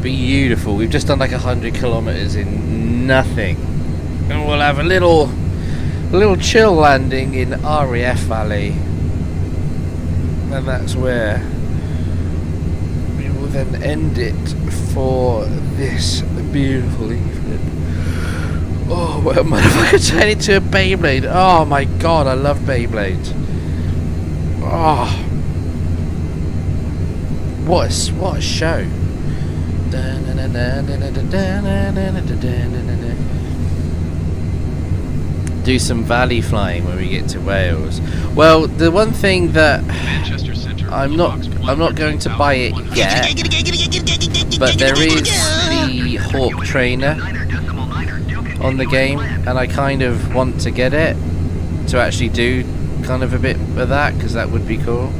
Beautiful. We've just done like 100 kilometers in nothing, and we'll have a little chill landing in RAF Valley, and that's where we will then end it for this beautiful evening. Oh, what am I? If I could turn it to a Beyblade. Oh my god, I love Beyblades. Oh, what a show. Do some valley flying when we get to Wales. Well, the one thing that I'm not going to buy it yet, but there is the Hawk trainer on the game, and I kind of want to get it to actually do kind of a bit of that, because that would be cool.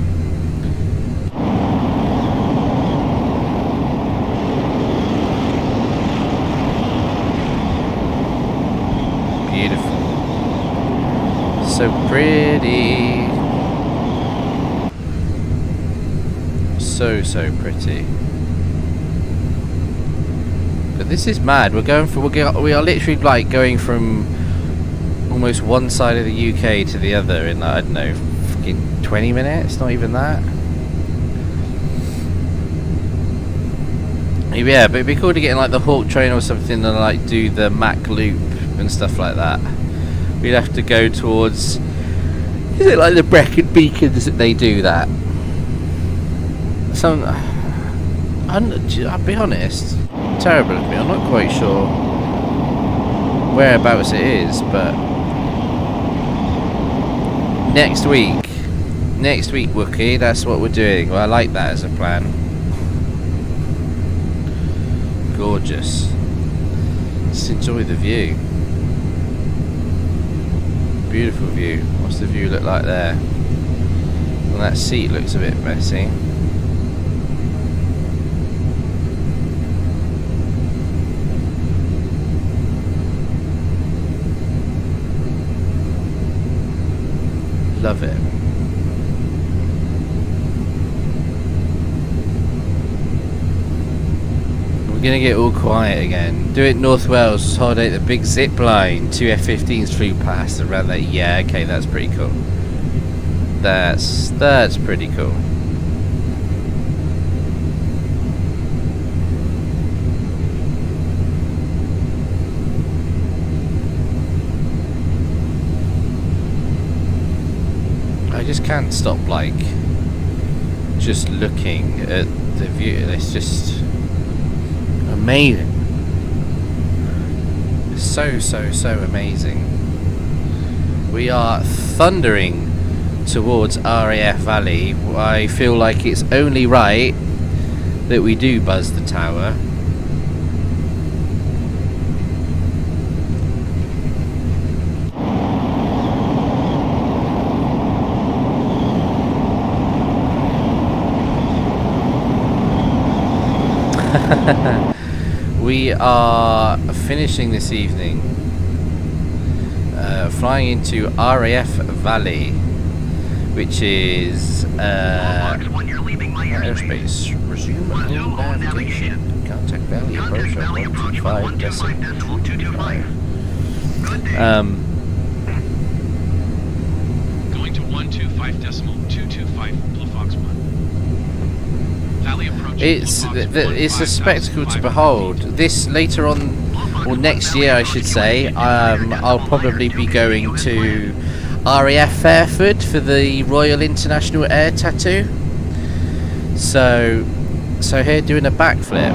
Beautiful. So pretty. So pretty. But this is mad. We are literally like going from almost one side of the UK to the other in like, I don't know, fucking 20 minutes. Not even that. Yeah, but it'd be cool to get in like the Hawk train or something and like do the Mac loop and stuff like that. We'd have to go towards, is it like the Brecon Beacons that they do that? I'll be honest, terrible of me, I'm not quite sure whereabouts it is, but next week Wookie, that's what we're doing. Well, I like that as a plan. Gorgeous. Just enjoy the view. Beautiful view. What's the view look like there? Well, that seat looks a bit messy. Love it. We're gonna get all quiet again. Do it North Wales, holiday the big zip line, 2 F-15s flew past around that. Yeah, okay, that's pretty cool. That's pretty cool. I just can't stop like just looking at the view. It's just amazing. So amazing. We are thundering towards RAF Valley. I feel like it's only right that we do buzz the tower. We are finishing this evening, flying into RAF Valley, which is airspace. Resume home navigation. Contact Valley approach on 125.225. Going to 125.225 Blue Fox 1. It's a spectacle to behold. This later on, or next year I should say, I'll probably be going to RAF Fairford for the Royal International Air Tattoo. So here doing a backflip.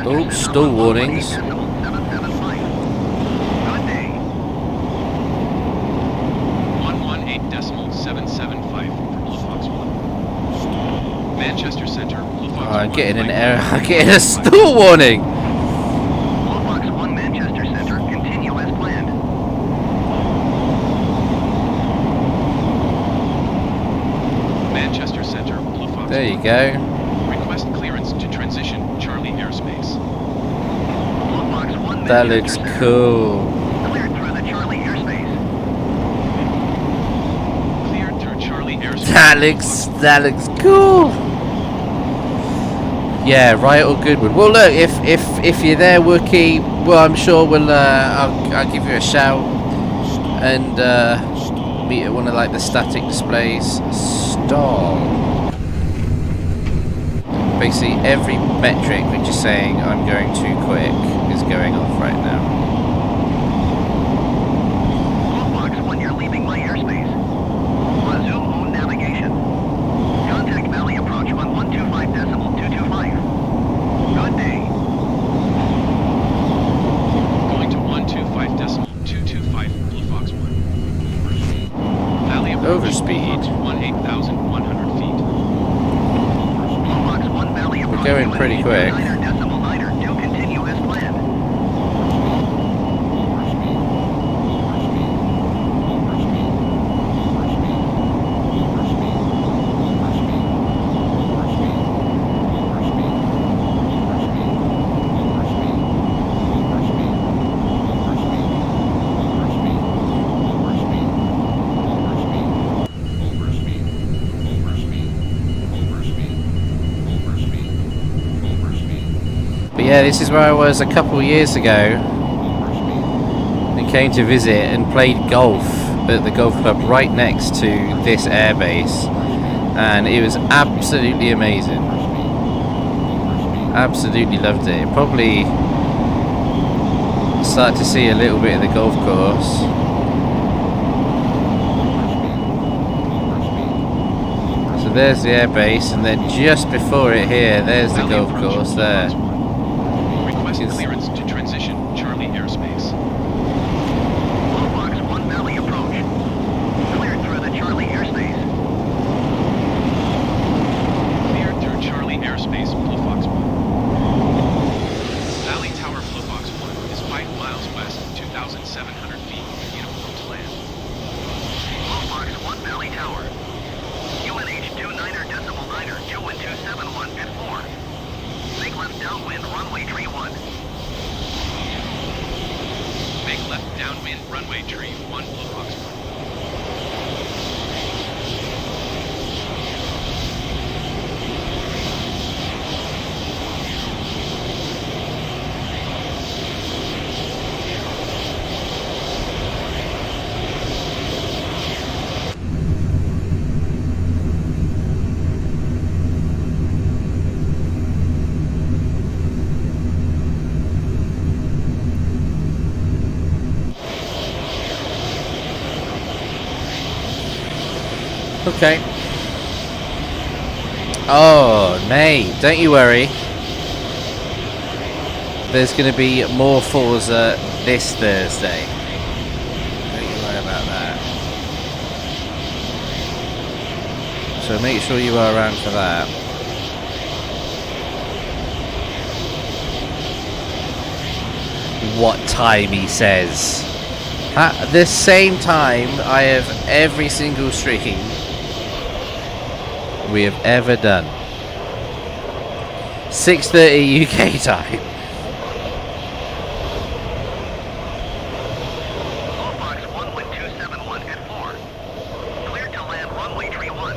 Oh, stall warnings. 118.775 for Blue Fox 1. Manchester Centre, Blue Fox 1. I'm getting an error. I'm getting a stall warning. Blue Fox 1 Manchester Centre, continue as planned. Manchester Centre, Blue Fox 1. There you go. Request clearance to transition Charlie airspace. Blue Fox 1 That Manchester looks Centre. cool. Cleared through the Charlie airspace. Cleared through Charlie airspace. That looks cool. Yeah, right or Goodwood. Well, look, if you're there, Wookie, well, I'm sure we'll I'll give you a shout and meet at one of like the static displays. Stall. Basically, every metric which is saying I'm going too quick is going off right now. Blue Fox 1, you're leaving my airspace. Resume home navigation. Contact Valley approach on 125.225. Good day. Going to 125.225 Blue Fox 1. Valley approach. Overspeed. 18,100. going pretty quick. But yeah, this is where I was a couple of years ago and came to visit and played golf at the golf club right next to this airbase, and it was absolutely amazing. Absolutely loved it. Probably start to see a little bit of the golf course. So there's the airbase, and then just before it here, there's the golf course there. Clearance to transition Charlie airspace. Fox 1 Valley approach. Cleared through the Charlie airspace. Cleared through Charlie airspace, Blue Fox 1. Valley Tower Blue Fox 1 is 5 miles west, 2,700 feet, uniform to land. Blue Fox 1 Valley Tower. UNH 29er.9er 21271 at 4. Make left downwind runway tree 1. Make left downwind runway tree 1 Blue Fox 1. Okay. Oh, mate, don't you worry. There's going to be more Forza this Thursday. Don't you worry about that. So make sure you are around for that. What time he says. At the same time, I have every single stream we have ever done. 6:30 UK time. Fox 11271 at 4. Cleared to land runway tree 1.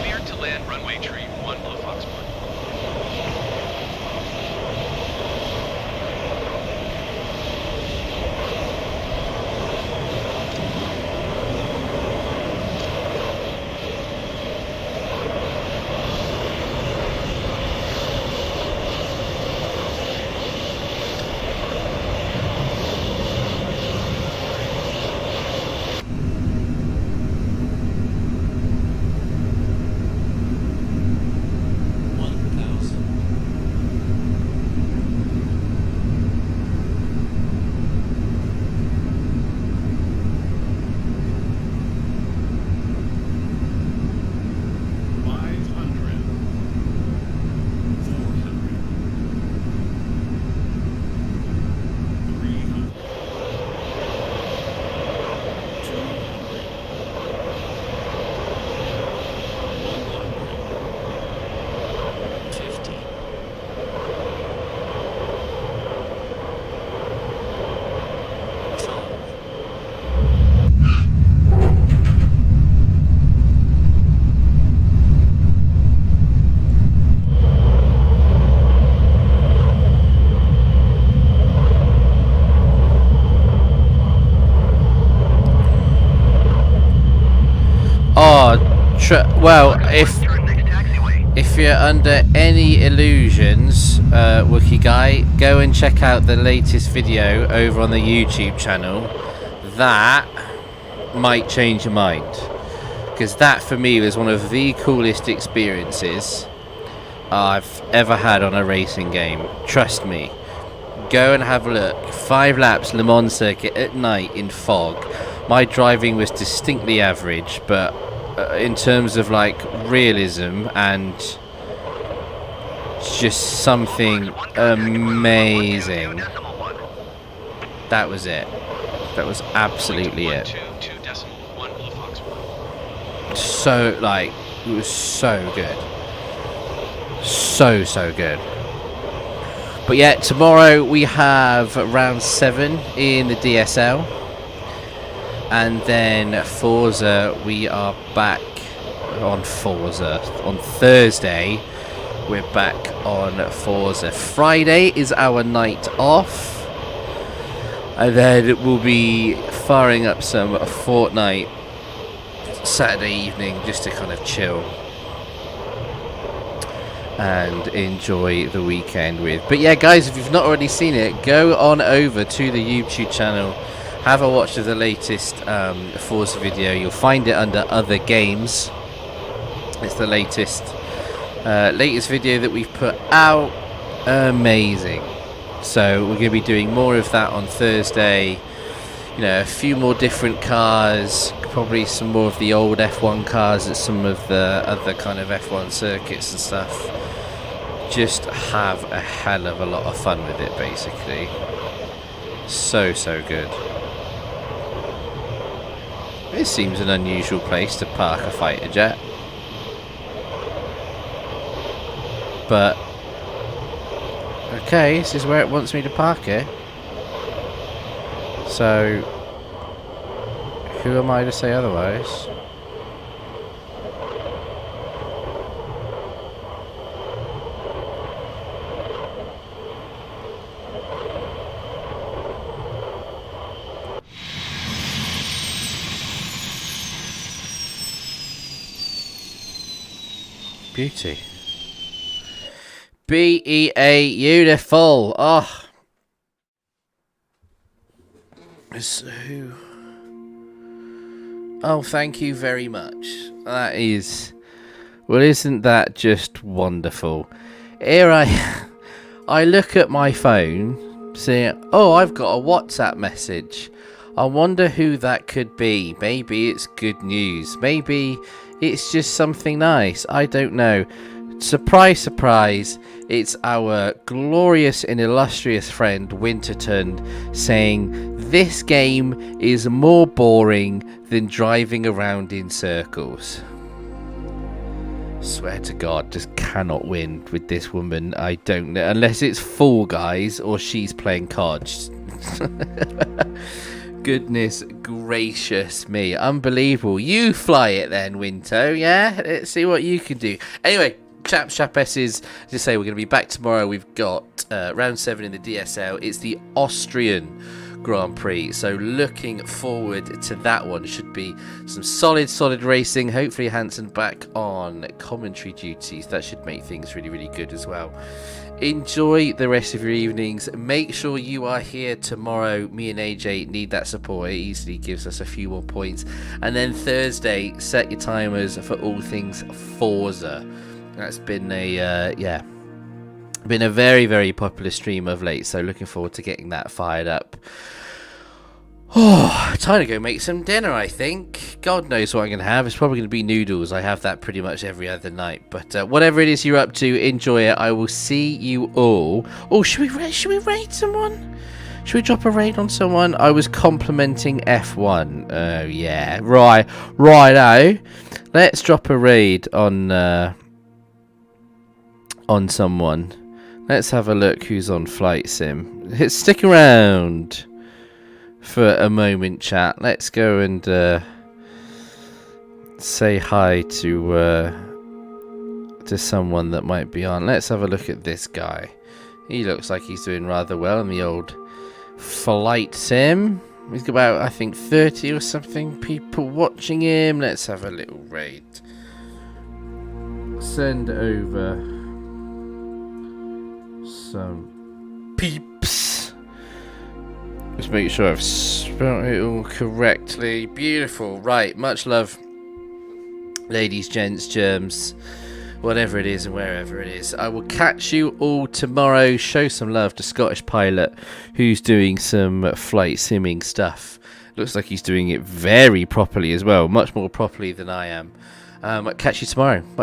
Cleared to land runway tree 1 Blue Fox 1. Well, if you're under any illusions, Wookie Guy, go and check out the latest video over on the YouTube channel. That might change your mind, because that for me was one of the coolest experiences I've ever had on a racing game. Trust me. Go and have a look. 5 laps Le Mans circuit at night in fog. My driving was distinctly average, but in terms of like realism and just something amazing. That was it. That was absolutely it. So like, it was so good. So good. But yeah, tomorrow we have round 7 in the DSL, and then Forza, we are back on Forza. On Thursday, we're back on Forza. Friday is our night off, and then we'll be firing up some Fortnite Saturday evening just to kind of chill and enjoy the weekend with. But yeah, guys, if you've not already seen it, go on over to the YouTube channel, have a watch of the latest Forza video. You'll find it under other games. It's the latest video that we've put out. Amazing. So we're going to be doing more of that on Thursday. You know, a few more different cars, probably some more of the old F1 cars at some of the other kind of F1 circuits and stuff. Just have a hell of a lot of fun with it, basically. So good. This seems an unusual place to park a fighter jet, but okay, this is where it wants me to park it. So who am I to say otherwise? Beauty. BEA, beautiful. Oh. So. Oh, thank you very much. That is. Well, isn't that just wonderful? Here I look at my phone, saying, oh, I've got a WhatsApp message. I wonder who that could be. Maybe it's good news. Maybe it's just something nice. I don't know. Surprise, surprise. It's our glorious and illustrious friend Winterton saying this game is more boring than driving around in circles. Swear to God, just cannot win with this woman. I don't know. Unless it's Fall Guys or she's playing COD. Goodness gracious me. Unbelievable. You fly it then, Winto. Yeah? Let's see what you can do. Anyway, chapesses, as I say, we're going to be back tomorrow. We've got round 7 in the DSL. It's the Austrian Grand Prix, so looking forward to that one. Should be some solid racing. Hopefully Hansen back on commentary duties. That should make things really good as well. Enjoy the rest of your evenings. Make sure you are here tomorrow. Me and AJ need that support. It easily gives us a few more points. And then Thursday, set your timers for all things Forza. That's been a been a very popular stream of late, so looking forward to getting that fired up. Oh, time to go make some dinner, I think. God knows what I'm going to have. It's probably going to be noodles. I have that pretty much every other night. But whatever it is you're up to, enjoy it. I will see you all. Oh, should we raid someone? Should we drop a raid on someone? I was complimenting F1. Oh, yeah. Righto. Let's drop a raid on someone. Let's have a look who's on Flight Sim. Stick around for a moment, chat. Let's go and say hi to someone that might be on. Let's have a look at this guy. He looks like he's doing rather well in the old Flight Sim. He's got about, I think, 30 or something people watching him. Let's have a little raid. Send over some peeps. Just make sure I've spelled it all correctly. Beautiful. Right, much love, ladies, gents, germs, whatever it is and wherever it is. I will catch you all tomorrow. Show some love to Scottish Pilot, who's doing some flight simming stuff Looks like he's doing it very properly as well, much more properly than I am. Catch you tomorrow. Bye.